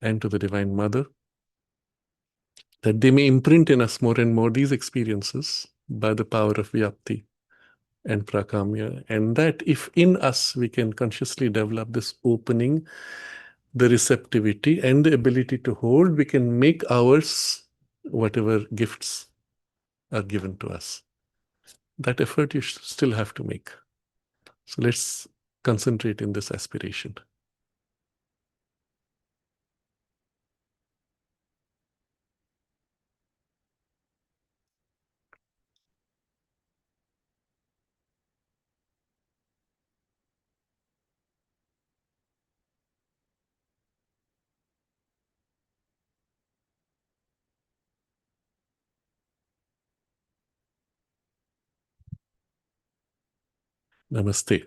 [SPEAKER 2] and to the Divine Mother, that they may imprint in us more and more these experiences by the power of vyapti and prakamya, and that if in us we can consciously develop this opening, the receptivity and the ability to hold, we can make ours whatever gifts are given to us. That effort you still have to make. So let's concentrate in this aspiration. Namaste.